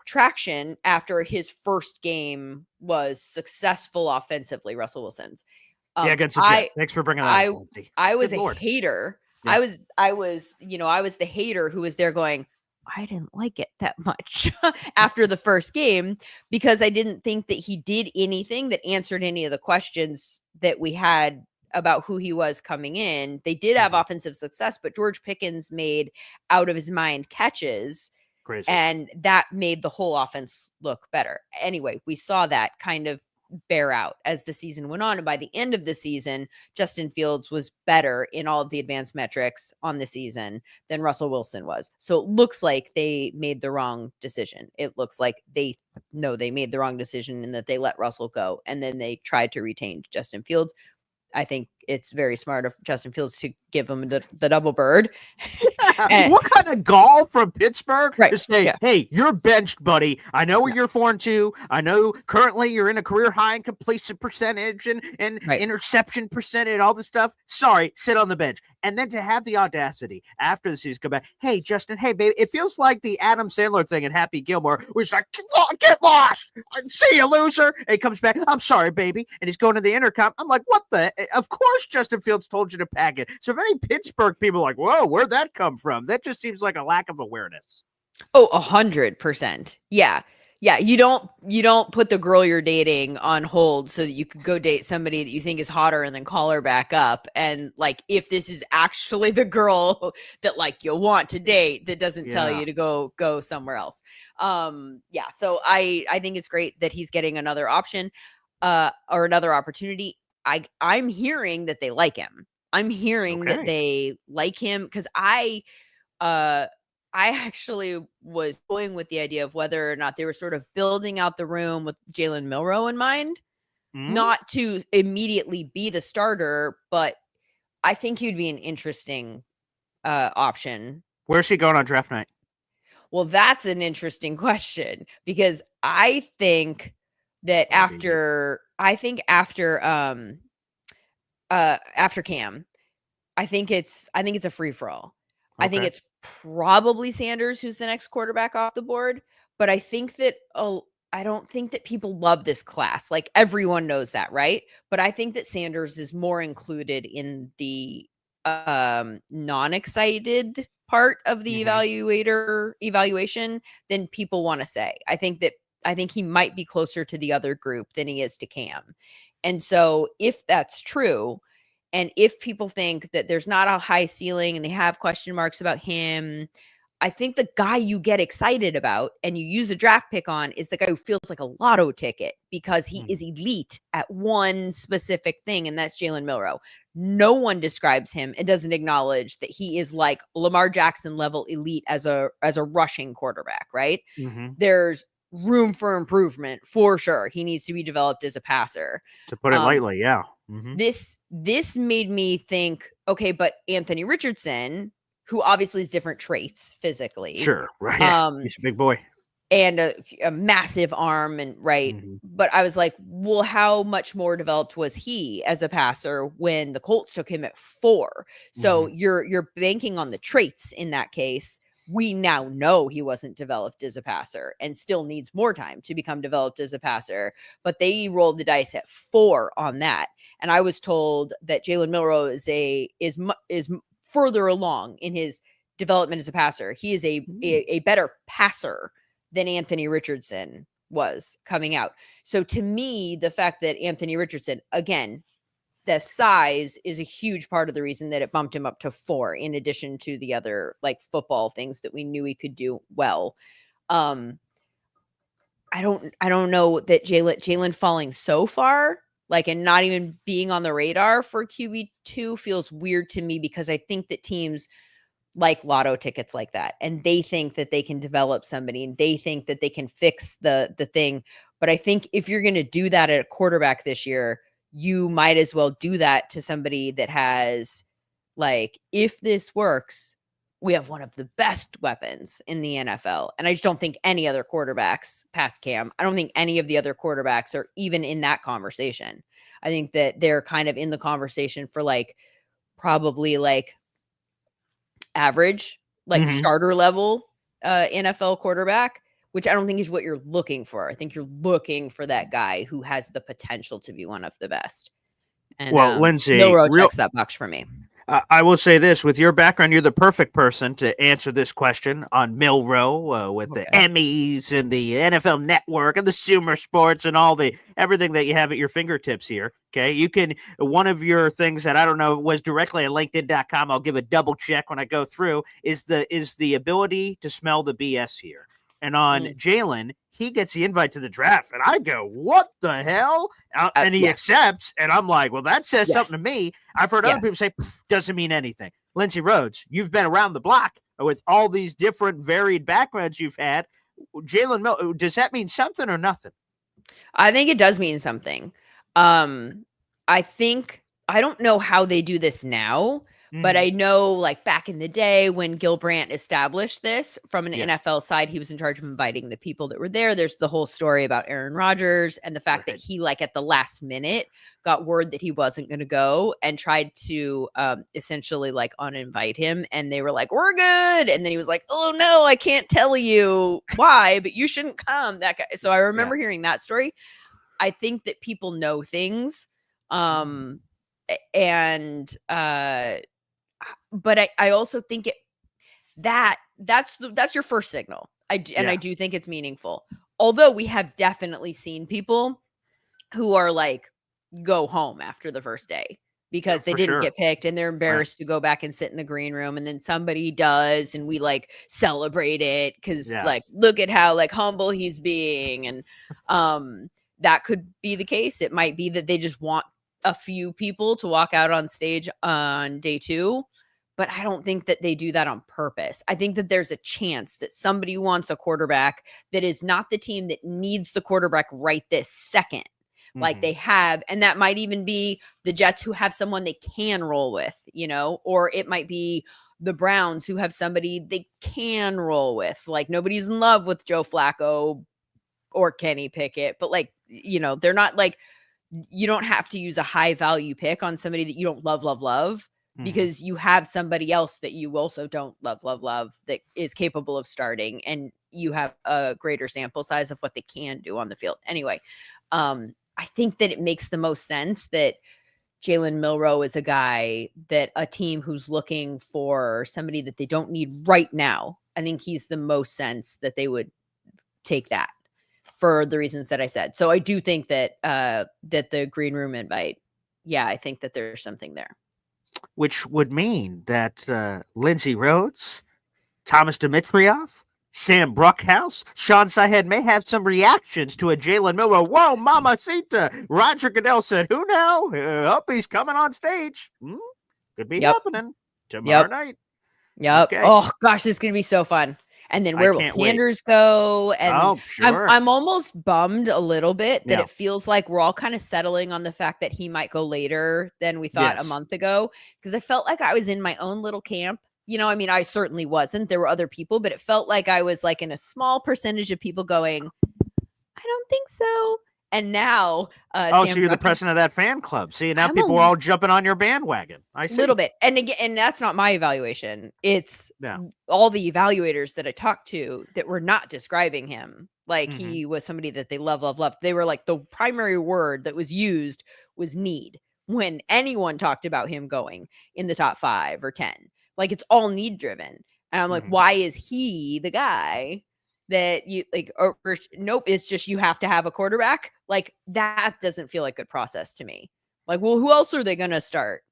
traction after his first game was successful offensively, Russell Wilson's. Against the Jets. Thanks for bringing that up. I was a hater. Yeah. I was the hater who was there going, I didn't like it that much after the first game, because I didn't think that he did anything that answered any of the questions that we had about who he was coming in. They did have offensive success, but George Pickens made out of his mind catches. Crazy. And that made the whole offense look better. Anyway, we saw that kind of bear out as the season went on. And by the end of the season, Justin Fields was better in all of the advanced metrics on the season than Russell Wilson was. So it looks like they made the wrong decision. It looks like they made the wrong decision in that they let Russell go and then they tried to retain Justin Fields. I think it's very smart of Justin Fields to give him the double bird. Yeah. What kind of gall from Pittsburgh to say, yeah, hey, you're benched, buddy. I know you're 4-2. I know currently you're in a career high in completion percentage and interception percentage, all this stuff. Sorry, sit on the bench. And then to have the audacity after the season come back, hey, Justin, hey, baby, it feels like the Adam Sandler thing in Happy Gilmore, where he's like, get lost. See you, loser. And he comes back, I'm sorry, baby. And he's going to the intercom. I'm like, what the? Of course Justin Fields told you to pack it. So if any Pittsburgh people are like, whoa, where'd that come from? That just seems like a lack of awareness. Oh, 100%. Yeah. Yeah. You don't put the girl you're dating on hold so that you could go date somebody that you think is hotter and then call her back up. And like, if this is actually the girl that like you want to date, that doesn't tell Yeah. you to go somewhere else. Yeah. So I think it's great that he's getting another option, or another opportunity. I'm hearing that they like him. I'm hearing that Okay. they like him because uh I actually was going with the idea of whether or not they were sort of building out the room with Jalen Milroe in mind, Mm, not to immediately be the starter, but I think he'd be an interesting option. where's he going on draft night? Well, that's an interesting question because I think that Maybe. after Cam, I think it's a free for all. I think Okay. it's probably Sanders who's the next quarterback off the board, but I don't think that people love this class. Like everyone knows that, right? But I think that Sanders is more included in the non-excited part of the Hmm. evaluation than people want to say. I think he might be closer to the other group than he is to Cam. And so if that's true, and if people think that there's not a high ceiling and they have question marks about him, I think the guy you get excited about and you use a draft pick on is the guy who feels like a lotto ticket because he is elite at one specific thing, and that's Jalen Milroe. No one describes him and doesn't acknowledge that he is like Lamar Jackson level elite as a rushing quarterback, right? Hmm. There's room for improvement for sure. He needs to be developed as a passer. To put it Um, lightly, yeah. Hmm. this made me think, okay, but Anthony Richardson, who obviously has different traits physically, Sure. Right. Yeah. um, He's a big boy. and a massive arm, and right. Hmm. But I was like, well, how much more developed was he as a passer when the Colts took him at 4? So Hmm. you're banking on the traits in that case. We now know he wasn't developed as a passer and still needs more time to become developed as a passer. But they rolled the dice at 4 on that. And I was told that Jalen Milroe is further along in his development as a passer. He is a better passer than Anthony Richardson was coming out. So to me, the fact that Anthony Richardson, again, the size is a huge part of the reason that it bumped him up to 4, in addition to the other like football things that we knew he could do well. Um, I don't know that Jalen falling so far, like, and not even being on the radar for QB2 feels weird to me because I think that teams like lotto tickets like that, and they think that they can develop somebody and they think that they can fix the thing. But I think if you're going to do that at a quarterback this year, you might as well do that to somebody that has, like, if this works, we have one of the best weapons in the NFL. And I just don't think any other quarterbacks past Cam, I don't think any of the other quarterbacks are even in that conversation. I think that they're kind of in the conversation for like probably like average, like Hmm. starter level NFL quarterback, which I don't think is what you're looking for. I think you're looking for that guy who has the potential to be one of the best. And Well, Lindsay, Milroe real checks that box for me. I will say this: with your background, you're the perfect person to answer this question on Milroe, with the Okay. Emmys and the NFL Network and the Sumer Sports and all the everything that you have at your fingertips here. Okay, you can one of your things that I don't know was directly on LinkedIn.com. I'll give a double check when I go through. Is the ability to smell the BS here, and on Mm. Jalen, he gets the invite to the draft, and I go, "What the hell?" And he Yeah. accepts, and I'm like, "Well, that says Yes. something to me." I've heard Yeah. other people say doesn't mean anything. Lindsay Rhodes, you've been around the block with all these different varied backgrounds you've had. Jalen Mill, does that mean something or nothing? I think it does mean something. Um, I think I don't know how they do this now, but Mm-hmm. I know like back in the day when Gil Brandt established this from an Yes. NFL side, he was in charge of inviting the people that were there. There's the whole story about Aaron Rodgers and the fact that Right. he like at the last minute got word that he wasn't going to go and tried to essentially like uninvite him, and they were like, "We're good," and then he was like, "Oh no, I can't tell you why, but you shouldn't come." That guy. So I Yeah. remember hearing that story. I think that people know things. Um and but I also think that's your first signal. Yeah. I do think it's meaningful. Although we have definitely seen people who are like, go home after the first day because they For didn't sure. get picked and they're embarrassed to go back and sit in the green room, and then somebody does and we like celebrate it because Yeah. like, look at how like humble he's being. And that could be the case. It might be that they just want a few people to walk out on stage on day 2, but I don't think that they do that on purpose. I think that there's a chance that somebody wants a quarterback that is not the team that needs the quarterback right this second, like they have. And that might even be the Jets who have someone they can roll with, you know, or it might be the Browns who have somebody they can roll with. Like nobody's in love with Joe Flacco or Kenny Pickett, but like, you know, they're not like, you don't have to use a high value pick on somebody that you don't love because you have somebody else that you also don't love that is capable of starting, and you have a greater sample size of what they can do on the field. Anyway, I think that it makes the most sense that Jalen Milroe is a guy that a team who's looking for somebody that they don't need right now. I think he's the most sense that they would take that for the reasons that I said. So I do think that that the green room invite, yeah, I think that there's something there. Which would mean that Lindsay Rhodes, Thomas Dimitrioff, Sam Bruckhouse, Sean Sahed may have some reactions to a Jalen Milroe. Whoa, mamacita! Roger Goodell said, who now? He's coming on stage. Could be happening tomorrow night. Yep. Okay. Oh, gosh, this is going to be so fun. And then where will Sanders go? And sure. I'm almost bummed a little bit that it feels like we're all kind of settling on the fact that he might go later than we thought a month ago, because I felt like I was in my own little camp. You know, I mean, I certainly wasn't. There were other people, but it felt like I was like in a small percentage of people going, I don't think so. And now, so you're the president of that fan club. See, now people are all jumping on your bandwagon. I see. A little bit. And again, and that's not my evaluation. It's all the evaluators that I talked to that were not describing him like he was somebody that they love. They were like, the primary word that was used was need when anyone talked about him going in the top 5 or 10. Like, it's all need driven. And I'm like, why is he the guy that you like? Or nope, it's just you have to have a quarterback. Like, that doesn't feel like good process to me. Like, well, who else are they going to start?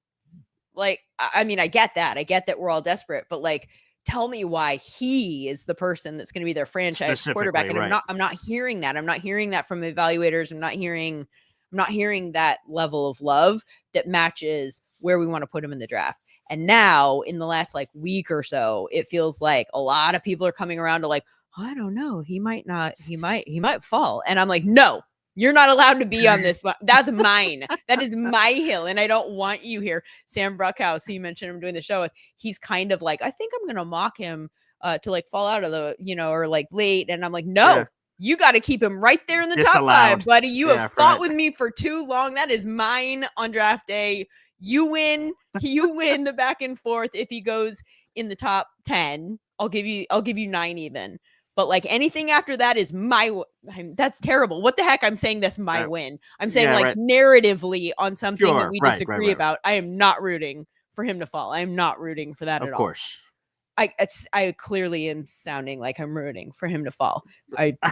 Like, I mean, I get that. I get that we're all desperate, but like, tell me why he is the person that's going to be their franchise quarterback. And I'm not hearing that. I'm not hearing that from evaluators. I'm not hearing that level of love that matches where we want to put him in the draft. And now in the last like week or so, it feels like a lot of people are coming around to like, I don't know, he might fall. And I'm like, no, you're not allowed to be on this. That's mine. That is my hill. And I don't want you here. Sam Bruckhouse, he mentioned him doing the show with, he's kind of like, I think I'm going to mock him to like fall out of the, you know, or like late. And I'm like, no, you got to keep him right there in the top 5, buddy. You have fought with me for too long. That is mine on draft day. You win the back and forth. If he goes in the top 10, I'll give you 9 even. But like anything after that is that's terrible. What the heck? I'm saying that's my win. I'm saying narratively on something that we disagree about. I am not rooting for him to fall. I am not rooting for that at all. Of course. I clearly am sounding like I'm rooting for him to fall.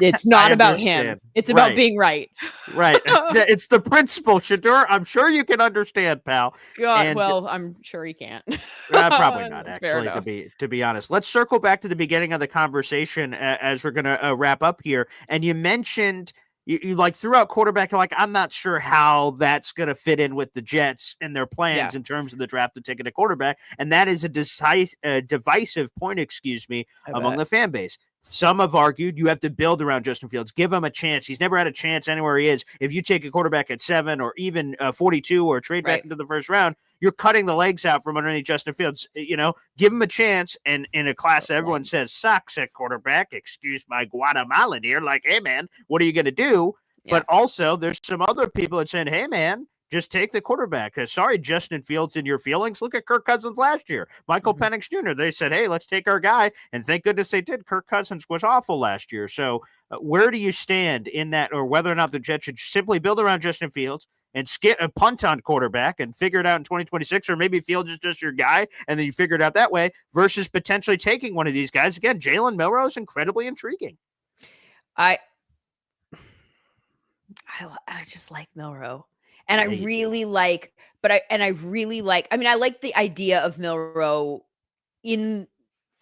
It's not about him. It's about being right. Right. It's the principle, Shador. I'm sure you can understand, pal. God, well, I'm sure he can't. Probably not, actually, to be honest. Let's circle back to the beginning of the conversation as we're going to wrap up here. And you mentioned you like throughout quarterback, you're like, I'm not sure how that's going to fit in with the Jets and their plans in terms of the draft of taking a quarterback. And that is a divisive point, among the fan base. Some have argued you have to build around Justin Fields, give him a chance. He's never had a chance anywhere he is. If you take a quarterback at 7 or even 42 or trade back into the first round, you're cutting the legs out from underneath Justin Fields. You know, give him a chance. And in a class that everyone says sucks at quarterback, excuse my Guatemalan here, like, hey, man, what are you going to do? Yeah. But also there's some other people that saying, hey, man, just take the quarterback. Sorry, Justin Fields, in your feelings. Look at Kirk Cousins last year. Michael Penix Jr., they said, hey, let's take our guy. And thank goodness they did. Kirk Cousins was awful last year. So where do you stand in that, or whether or not the Jets should simply build around Justin Fields and skip a punt on quarterback and figure it out in 2026, or maybe Fields is just your guy and then you figure it out that way, versus potentially taking one of these guys? Again, Jalen Milroe is incredibly intriguing. I just like Milroe. And I really like, I mean, I like the idea of Milroe in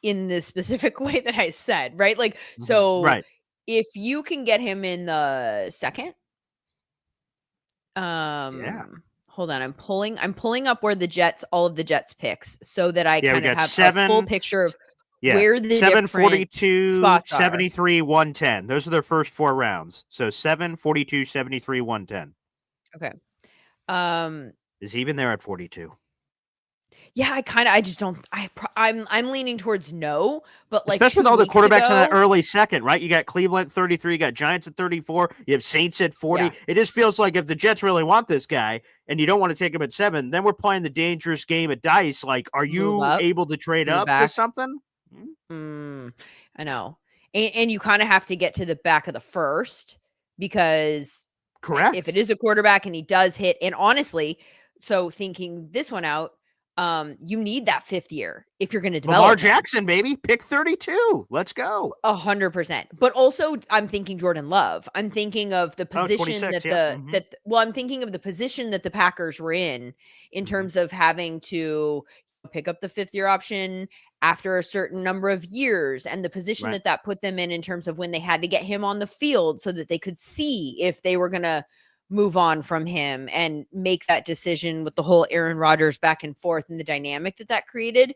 the specific way that I said, right? Like, so Right. if you can get him in the second, hold on, I'm pulling up where all of the Jets picks, so that I kind of have a full picture of where the 7, different 42, spots are. 73, 110. Those are their first 4 rounds. So 7, 42, 73, 110. Okay. Is he even there at 42? Yeah, I'm leaning towards no, but like, especially with all the quarterbacks in that ago, early second, right? You got Cleveland at 33, you got Giants at 34, you have Saints at 40. Yeah. It just feels like if the Jets really want this guy and you don't want to take him at 7, then we're playing the dangerous game at dice. Like, are you able to trade up to something? I know. And you kind of have to get to the back of the first, because correct, if it is a quarterback and he does hit, and honestly, so thinking this one out, you need that 5th year if you're going to develop Lamar him. Jackson, baby, pick 32. Let's go. 100%. But also, I'm thinking Jordan Love. I'm thinking of the position I'm thinking of the position that the Packers were in terms of having to pick up the 5th year option after a certain number of years, and the position that put them in terms of when they had to get him on the field so that they could see if they were going to move on from him and make that decision with the whole Aaron Rodgers back and forth and the dynamic that created.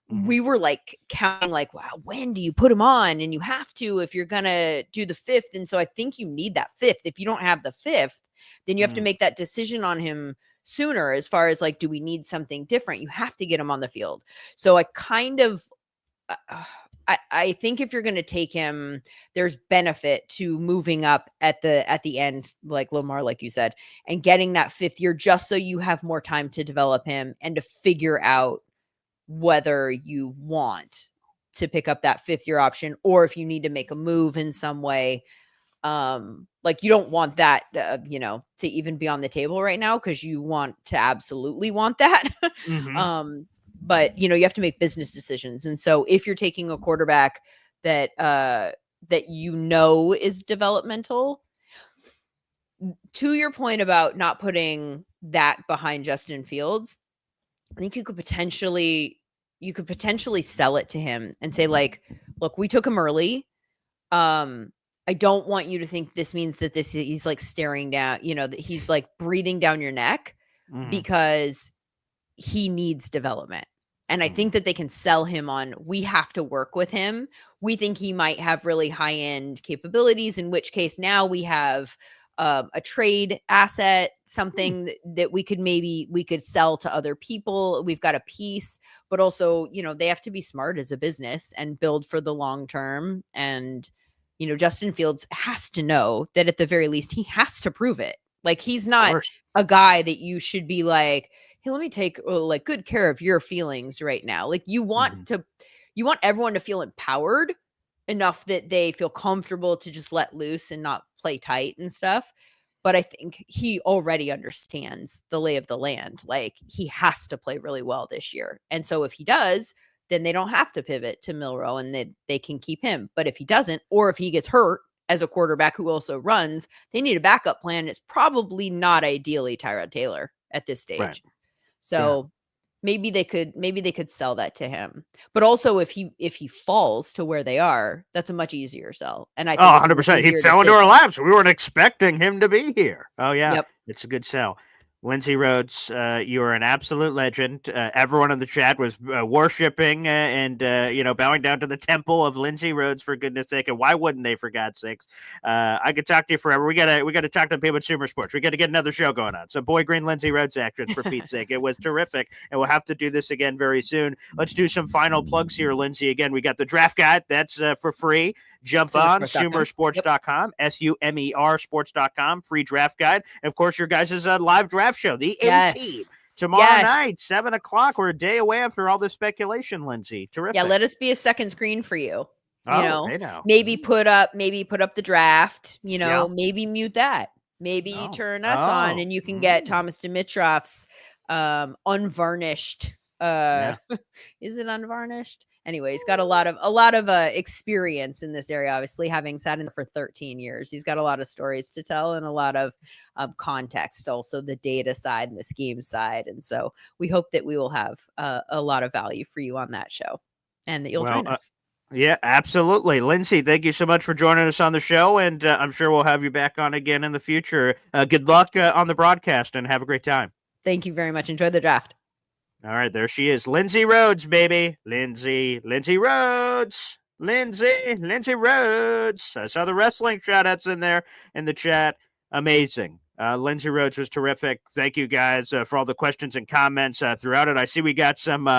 We were like counting, like, wow, when do you put him on? And you have to, if you're going to do the 5th. And so I think you need that 5th. If you don't have the 5th, then you have to make that decision on him sooner, as far as like, do we need something different? You have to get him on the field. So I kind of, I think if you're going to take him, there's benefit to moving up at the end, like Lamar, like you said, and getting that 5th year, just so you have more time to develop him and to figure out whether you want to pick up that 5th year option, or if you need to make a move in some way. Like, you don't want that, to even be on the table right now, because you want to absolutely want that. But you have to make business decisions. And so if you're taking a quarterback that is developmental, to your point about not putting that behind Justin Fields, I think you could potentially sell it to him and say, like, look, we took him early. I don't want you to think this means that he's like staring down, that he's like breathing down your neck, because he needs development. And I think that they can sell him on, we have to work with him. We think he might have really high-end capabilities, in which case now we have a trade asset, something that we could sell to other people. We've got a piece, but also, they have to be smart as a business and build for the long term. And, Justin Fields has to know that at the very least, he has to prove it. Like, he's not a guy that you should be like, hey, let me take like good care of your feelings right now. Like, you want everyone to feel empowered enough that they feel comfortable to just let loose and not play tight and stuff. But I think he already understands the lay of the land. Like, he has to play really well this year. And so if he does, then they don't have to pivot to Milroe, and they can keep him. But if he doesn't, or if he gets hurt as a quarterback who also runs, they need a backup plan. It's probably not ideally Tyrod Taylor at this stage. Right. So maybe they could sell that to him. But also, if he falls to where they are, that's a much easier sell. And I think 100%. He fell into our laps. We weren't expecting him to be here. Oh yeah. It's a good sell. Lindsay Rhodes, you are an absolute legend. Everyone in the chat was worshiping and bowing down to the temple of Lindsay Rhodes, for goodness sake. And why wouldn't they, for God's sakes? I could talk to you forever. We gotta talk to people at Sumer Sports. We got to get another show going on. So Boy Green Lindsay Rhodes action, for Pete's sake. It was terrific, and we'll have to do this again very soon. Let's do some final plugs here, Lindsay. Again, we got the draft guide. That's for free. Jump on Sumersports.com. sumersports.com, SUMER sports.com, free draft guide. And of course, your guys' live draft show, the A-Team. Tomorrow night, 7 o'clock. We're a day away after all this speculation, Lindsay. Terrific. Yeah, let us be a second screen for you. You know, hey now. maybe put up the draft, maybe mute that. Maybe turn us on and you can get Thomas Dimitrov's unvarnished. Is it unvarnished? Anyway, he's got a lot of experience in this area, obviously, having sat in there for 13 years. He's got a lot of stories to tell and a lot of context, also the data side and the scheme side. And so we hope that we will have a lot of value for you on that show and that you'll join us. Yeah, absolutely. Lindsay, thank you so much for joining us on the show, and I'm sure we'll have you back on again in the future. Good luck on the broadcast, and have a great time. Thank you very much. Enjoy the draft. All right, there she is. Lindsay Rhodes, baby. Lindsay Rhodes. Lindsay Rhodes. I saw the wrestling shout-outs in there in the chat. Amazing. Lindsay Rhodes was terrific. Thank you guys for all the questions and comments throughout it. I see we got some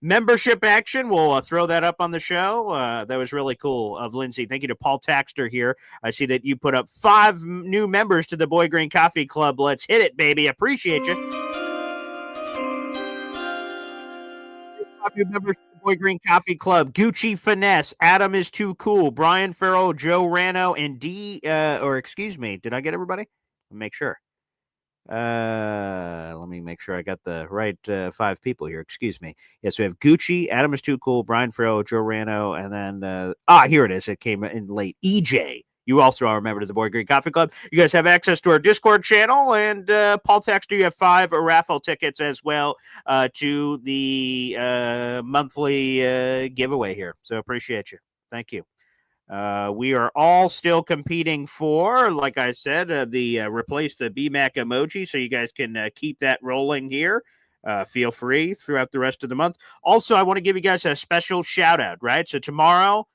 membership action. We'll throw that up on the show. That was really cool of Lindsay. Thank you to Paul Taxter here. I see that you put up 5 new members to the Boy Green Coffee Club. Let's hit it, baby. Appreciate you. Members of the Boy Green Coffee Club: Gucci Finesse, Adam is Too Cool, Brian Farrell, Joe Rano, and did I get everybody? Let me make sure. Let me make sure I got the right 5 people here. Excuse me. Yes, we have Gucci, Adam is Too Cool, Brian Farrell, Joe Rano, and then here it is. It came in late. EJ. You also are a member of the Boy Green Coffee Club. You guys have access to our Discord channel, and Paul Taxter, you have 5 raffle tickets as well to the monthly giveaway here. So appreciate you. Thank you. We are all still competing for, like I said, replace the BMAC emoji, so you guys can keep that rolling here. Feel free throughout the rest of the month. Also, I want to give you guys a special shout out, right? So tomorrow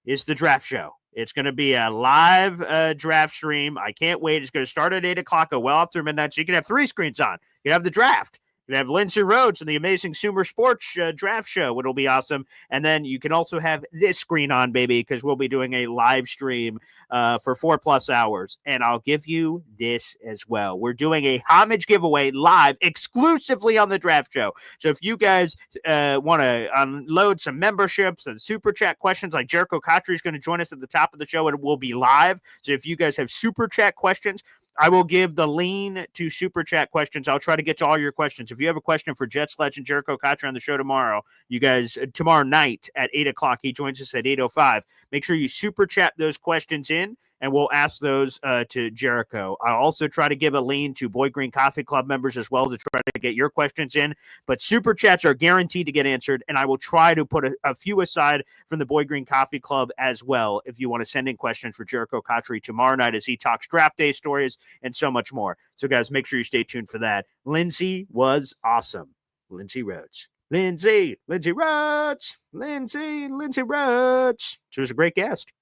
is the draft show. It's going to be a live draft stream. I can't wait. It's going to start at 8 o'clock, go well after midnight, so you can have 3 screens on. You can have the draft. You can have Lindsay Rhodes and the amazing Sumer Sports draft show. It'll be awesome. And then you can also have this screen on, baby, because we'll be doing a live stream for 4+ hours. And I'll give you this as well. We're doing a homage giveaway live exclusively on the draft show. So if you guys want to unload some memberships and super chat questions, like Jericho Kotry is going to join us at the top of the show, and it will be live. So if you guys have super chat questions, I will give the lean to super chat questions. I'll try to get to all your questions. If you have a question for Jets legend Jericho Kotry on the show tomorrow, you guys, tomorrow night at 8 o'clock, he joins us at 8:05. Make sure you super chat those questions in, and we'll ask those to Jericho. I'll also try to give a lean to Boy Green Coffee Club members as well to try to get your questions in. But super chats are guaranteed to get answered, and I will try to put a few aside from the Boy Green Coffee Club as well if you want to send in questions for Jericho Kotry tomorrow night as he talks draft day stories and so much more. So, guys, make sure you stay tuned for that. Lindsay was awesome. Lindsay Rhodes. Lindsay Rhodes. Lindsay Rhodes. She was a great guest.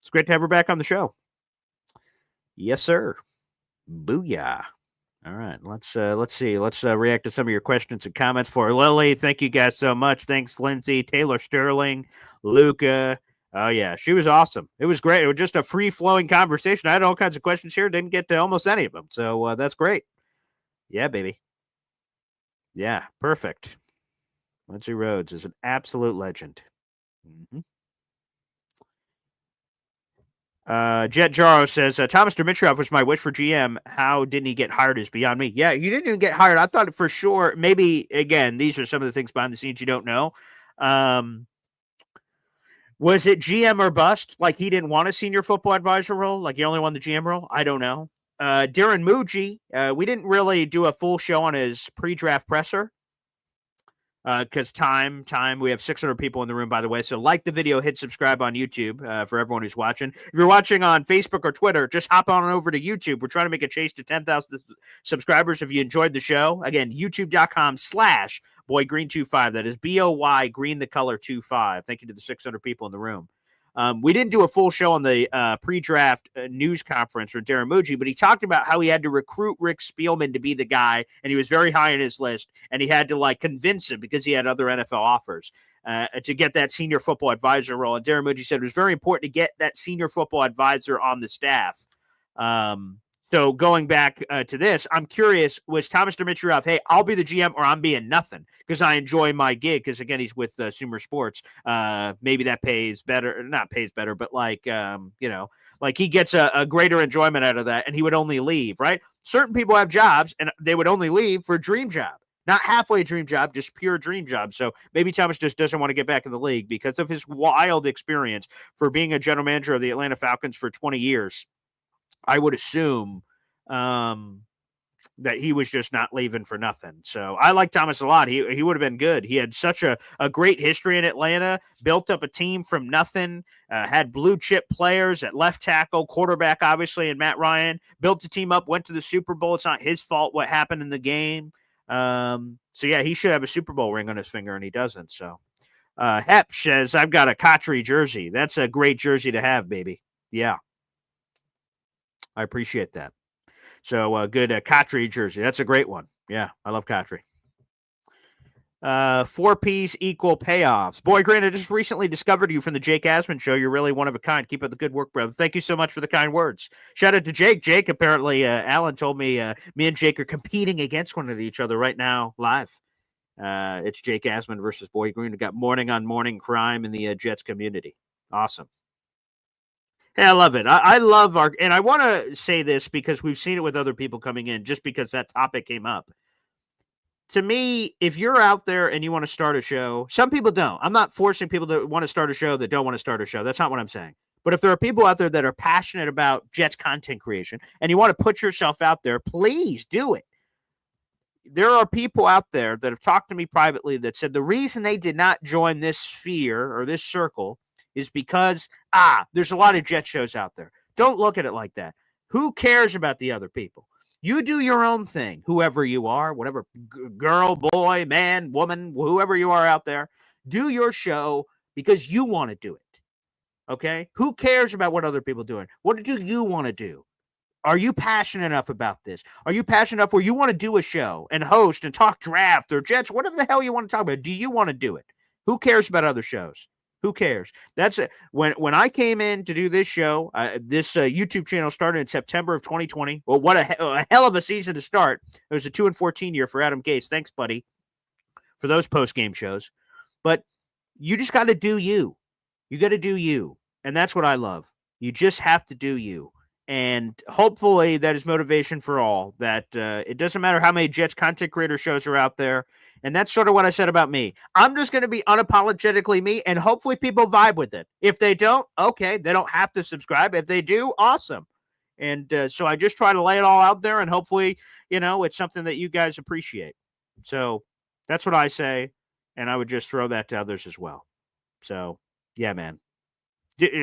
It's great to have her back on the show. Yes, sir. Booyah. All right, let's see. Let's react to some of your questions and comments for Lily. Thank you guys so much. Thanks, Lindsay, Taylor Sterling, Luca. Oh, yeah, she was awesome. It was great. It was just a free-flowing conversation. I had all kinds of questions here. Didn't get to almost any of them, so that's great. Yeah, baby. Yeah, perfect. Lindsay Rhodes is an absolute legend. Mm-hmm. Jet Jaro says, Thomas Dimitrov was my wish for GM. How didn't he get hired is beyond me. Yeah, you didn't even get hired. I thought for sure, maybe, again, these are some of the things behind the scenes you don't know. Was it GM or bust? Like he didn't want a senior football advisor role? Like he only won the GM role? I don't know. Darren Muji, we didn't really do a full show on his pre-draft presser. Because time, we have 600 people in the room, by the way. So like the video, hit subscribe on YouTube for everyone who's watching. If you're watching on Facebook or Twitter, just hop on over to YouTube. We're trying to make a chase to 10,000 subscribers. If you enjoyed the show, again, youtube.com/boygreen25. That is BOY Green the color 25. Thank you to the 600 people in the room. We didn't do a full show on the pre-draft news conference for Darren Muji, but he talked about how he had to recruit Rick Spielman to be the guy, and he was very high on his list, and he had to like convince him because he had other NFL offers to get that senior football advisor role. And Darren Muji said it was very important to get that senior football advisor on the staff. So going back to this, I'm curious, was Thomas Dimitroff, hey, I'll be the GM or I'm being nothing because I enjoy my gig because, again, he's with Sumer Sports. Maybe that pays better, not pays better, but like, like he gets a greater enjoyment out of that and he would only leave, right? Certain people have jobs and they would only leave for a dream job. Not halfway dream job, just pure dream job. So maybe Thomas just doesn't want to get back in the league because of his wild experience for being a general manager of the Atlanta Falcons for 20 years. I would assume that he was just not leaving for nothing. So I like Thomas a lot. He would have been good. He had such a great history in Atlanta, built up a team from nothing, had blue chip players at left tackle, quarterback, obviously, and Matt Ryan. Built the team up, went to the Super Bowl. It's not his fault what happened in the game. So, yeah, he should have a Super Bowl ring on his finger, and he doesn't. So Hep says, I've got a Kotri jersey. That's a great jersey to have, baby. Yeah. I appreciate that. So good Kotri jersey. That's a great one. Yeah, I love Kotri. 4 Ps equal payoffs. Boy, Grant, I just recently discovered you from the Jake Asman show. You're really one of a kind. Keep up the good work, brother. Thank you so much for the kind words. Shout out to Jake. Jake, apparently, Alan told me me and Jake are competing against one of each other right now live. It's Jake Asman versus Boy Green. We got morning on morning crime in the Jets community. Awesome. Hey, I love it. I love and I want to say this because we've seen it with other people coming in just because that topic came up. To me, if you're out there and you want to start a show, some people don't. I'm not forcing people to want to start a show that don't want to start a show. That's not what I'm saying. But if there are people out there that are passionate about Jets content creation and you want to put yourself out there, please do it. There are people out there that have talked to me privately that said the reason they did not join this sphere or this circle is because, there's a lot of Jet shows out there. Don't look at it like that. Who cares about the other people? You do your own thing, whoever you are, whatever girl, boy, man, woman, whoever you are out there. Do your show because you want to do it, okay? Who cares about what other people are doing? What do you want to do? Are you passionate enough about this? Are you passionate enough where you want to do a show and host and talk draft or Jets, whatever the hell you want to talk about? Do you want to do it? Who cares about other shows? Who cares? That's it. When I came in to do this show, this YouTube channel started in September of 2020. Well, what a hell of a season to start. It was a 2-14 year for Adam Gase. Thanks, buddy, for those post-game shows. But you just got to do you. You got to do you. And that's what I love. You just have to do you. And hopefully that is motivation for all, that it doesn't matter how many Jets content creator shows are out there. And that's sort of what I said about me. I'm just going to be unapologetically me, and hopefully people vibe with it. If they don't, okay, they don't have to subscribe. If they do, awesome. And so I just try to lay it all out there, and hopefully, it's something that you guys appreciate. So that's what I say, and I would just throw that to others as well. So, yeah, man.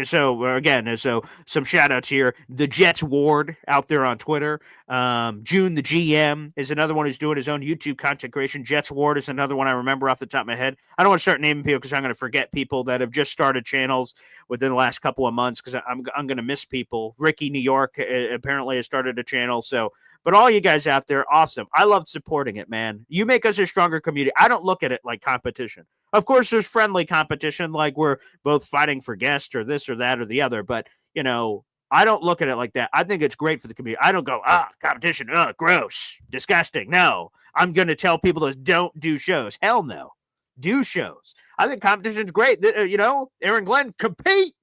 So again, some shout outs here. The Jets Ward out there on Twitter. June the GM is another one who's doing his own YouTube content creation. Jets Ward is another one I remember off the top of my head. I don't want to start naming people because I'm going to forget people that have just started channels within the last couple of months because I'm going to miss people. Ricky New York apparently has started a channel. So, but all you guys out there, awesome. I love supporting it, man. You make us a stronger community. I don't look at it like competition. Of course, there's friendly competition, like we're both fighting for guests or this or that or the other. But, I don't look at it like that. I think it's great for the community. I don't go, competition, gross, disgusting. No, I'm going to tell people to don't do shows. Hell no. Do shows. I think competition's great. Aaron Glenn, compete.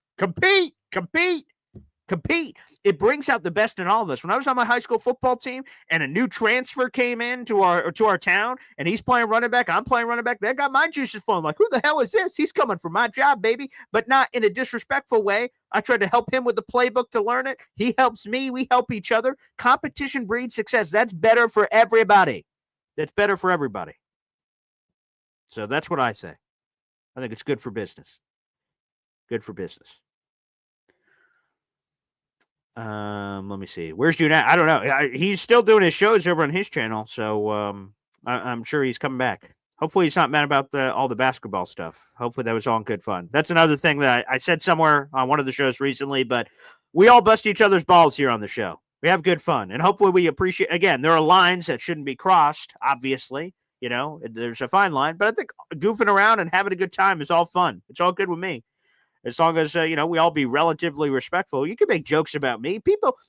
It brings out the best in all of us. When I was on my high school football team and a new transfer came in to our town and he's playing running back, I'm playing running back, that got my juices flowing. Like, who the hell is this? He's coming for my job, baby, but not in a disrespectful way. I tried to help him with the playbook to learn it. He helps me. We help each other. Competition breeds success. That's better for everybody. So that's what I say. I think it's good for business. Let me see. Where's June at? I don't know. He's still doing his shows over on his channel, so I'm sure he's coming back. Hopefully he's not mad about all the basketball stuff. Hopefully that was all in good fun. That's another thing that I said somewhere on one of the shows recently, but we all bust each other's balls here on the show. We have good fun, and hopefully we appreciate. Again, there are lines that shouldn't be crossed. Obviously, there's a fine line, but I think goofing around and having a good time is all fun. It's all good with me. As long as, we all be relatively respectful. You can make jokes about me.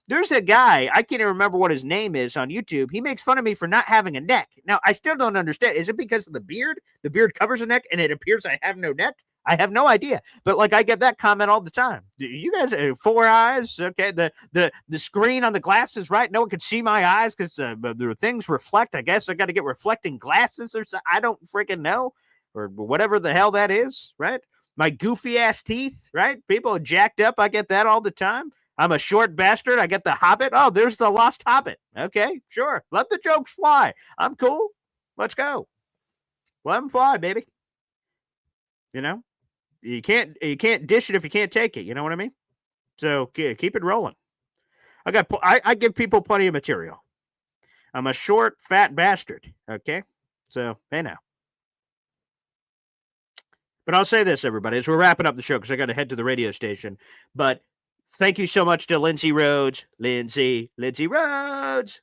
There's a guy, I can't even remember what his name is on YouTube. He makes fun of me for not having a neck. Now, I still don't understand. Is it because of the beard? The beard covers a neck and it appears I have no neck? I have no idea. But, I get that comment all the time. You guys, 4 eyes, okay? The screen on the glasses, right? No one can see my eyes because the things reflect. I guess I got to get reflecting glasses or something. I don't freaking know. Or whatever the hell that is, right? My goofy ass teeth, right? People are jacked up. I get that all the time. I'm a short bastard. I get the Hobbit. Oh, there's the Lost Hobbit. Okay, sure. Let the jokes fly. I'm cool. Let's go. Let them fly, baby. You can't dish it if you can't take it. You know what I mean? So keep it rolling. I give people plenty of material. I'm a short, fat bastard. Okay, so hey now. But I'll say this, everybody, as we're wrapping up the show, because I got to head to the radio station. But thank you so much to Lindsay Rhodes. Lindsay Rhodes.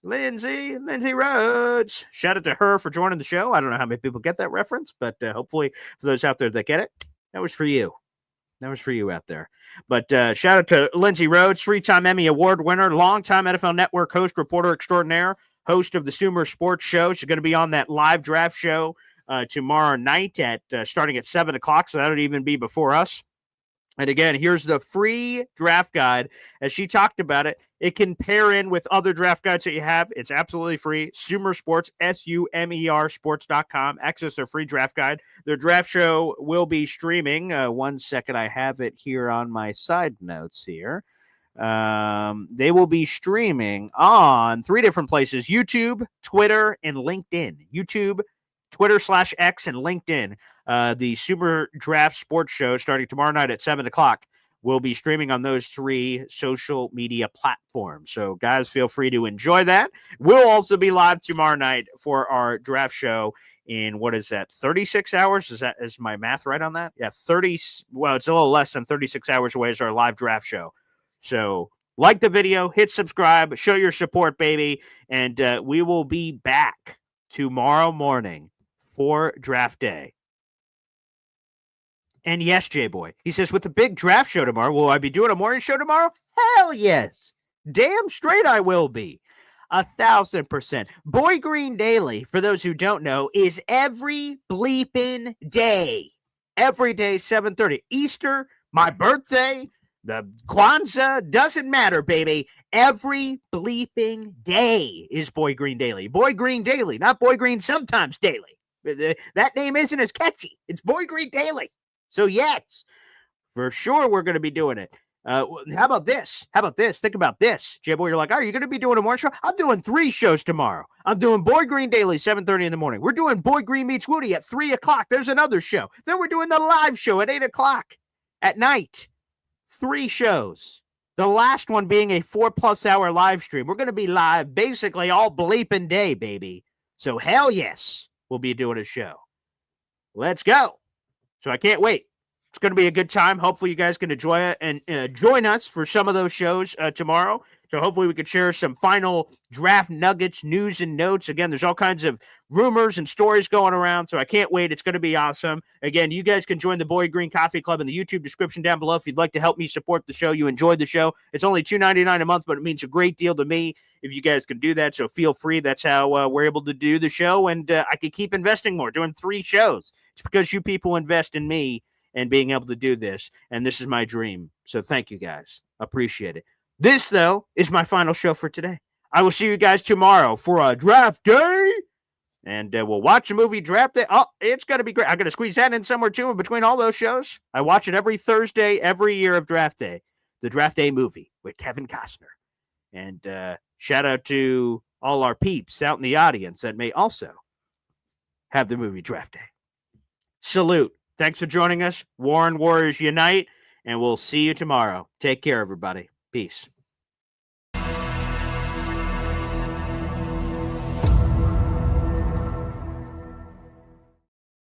Shout out to her for joining the show. I don't know how many people get that reference, but hopefully for those out there that get it, that was for you. That was for you out there. But shout out to Lindsay Rhodes, 3-time Emmy Award winner, longtime NFL Network host, reporter extraordinaire, host of the Sumer Sports Show. She's going to be on that live draft show tomorrow night at starting at 7 o'clock, so that'll even be before us. And again, here's the free draft guide. As she talked about it, it can pair in with other draft guides that you have. It's absolutely free. Sumer Sports, SUMER sports.com. Access their free draft guide. Their draft show will be streaming. 1 second, I have it here on my side notes here. They will be streaming on 3 different places: YouTube, Twitter, and LinkedIn. YouTube, Twitter/X, and LinkedIn. The Sumer Draft Sports Show, starting tomorrow night at 7 o'clock, will be streaming on those 3 social media platforms. So, guys, feel free to enjoy that. We'll also be live tomorrow night for our draft show in, 36 hours? Is my math right on that? Yeah, it's a little less than 36 hours away is our live draft show. So, like the video, hit subscribe, show your support, baby, and we will be back tomorrow morning for draft day. And yes, J-Boy, he says, with the big draft show tomorrow, will I be doing a morning show tomorrow? Hell yes. Damn straight I will be. 1,000%. Boy Green Daily, for those who don't know, is every bleeping day. Every day, 7:30. Easter, my birthday, the Kwanzaa, doesn't matter, baby. Every bleeping day is Boy Green Daily. Boy Green Daily, not Boy Green Sometimes Daily. That name isn't as catchy. It's Boy Green Daily. So, yes, for sure we're going to be doing it. How about this? Think about this. J-Boy, you're like, are you going to be doing a morning show? I'm doing 3 shows tomorrow. I'm doing Boy Green Daily, 7:30 in the morning. We're doing Boy Green Meets Woody at 3 o'clock. There's another show. Then we're doing the live show at 8 o'clock at night. 3 shows. The last one being a 4+ hour live stream. We're going to be live basically all bleeping day, baby. So, hell yes, we'll be doing a show. Let's go. So I can't wait. It's going to be a good time. Hopefully you guys can enjoy it and join us for some of those shows tomorrow. So hopefully we can share some final draft nuggets, news, and notes. Again, there's all kinds of rumors and stories going around, so I can't wait. It's going to be awesome. Again, you guys can join the Boy Green Coffee Club in the YouTube description down below if you'd like to help me support the show. You enjoyed the show. It's only $2.99 a month, but it means a great deal to me if you guys can do that, so feel free. That's how we're able to do the show, and I can keep investing more, doing 3 shows. It's because you people invest in me and being able to do this, and this is my dream. So thank you guys. Appreciate it. This, though, is my final show for today. I will see you guys tomorrow for a draft day, and we'll watch a movie draft day. Oh, it's going to be great. I'm going to squeeze that in somewhere, too, in between all those shows. I watch it every Thursday, every year of draft day, the draft day movie with Kevin Costner. And shout out to all our peeps out in the audience that may also have the movie draft day. Salute. Thanks for joining us. War and Warriors Unite, and we'll see you tomorrow. Take care, everybody. Peace.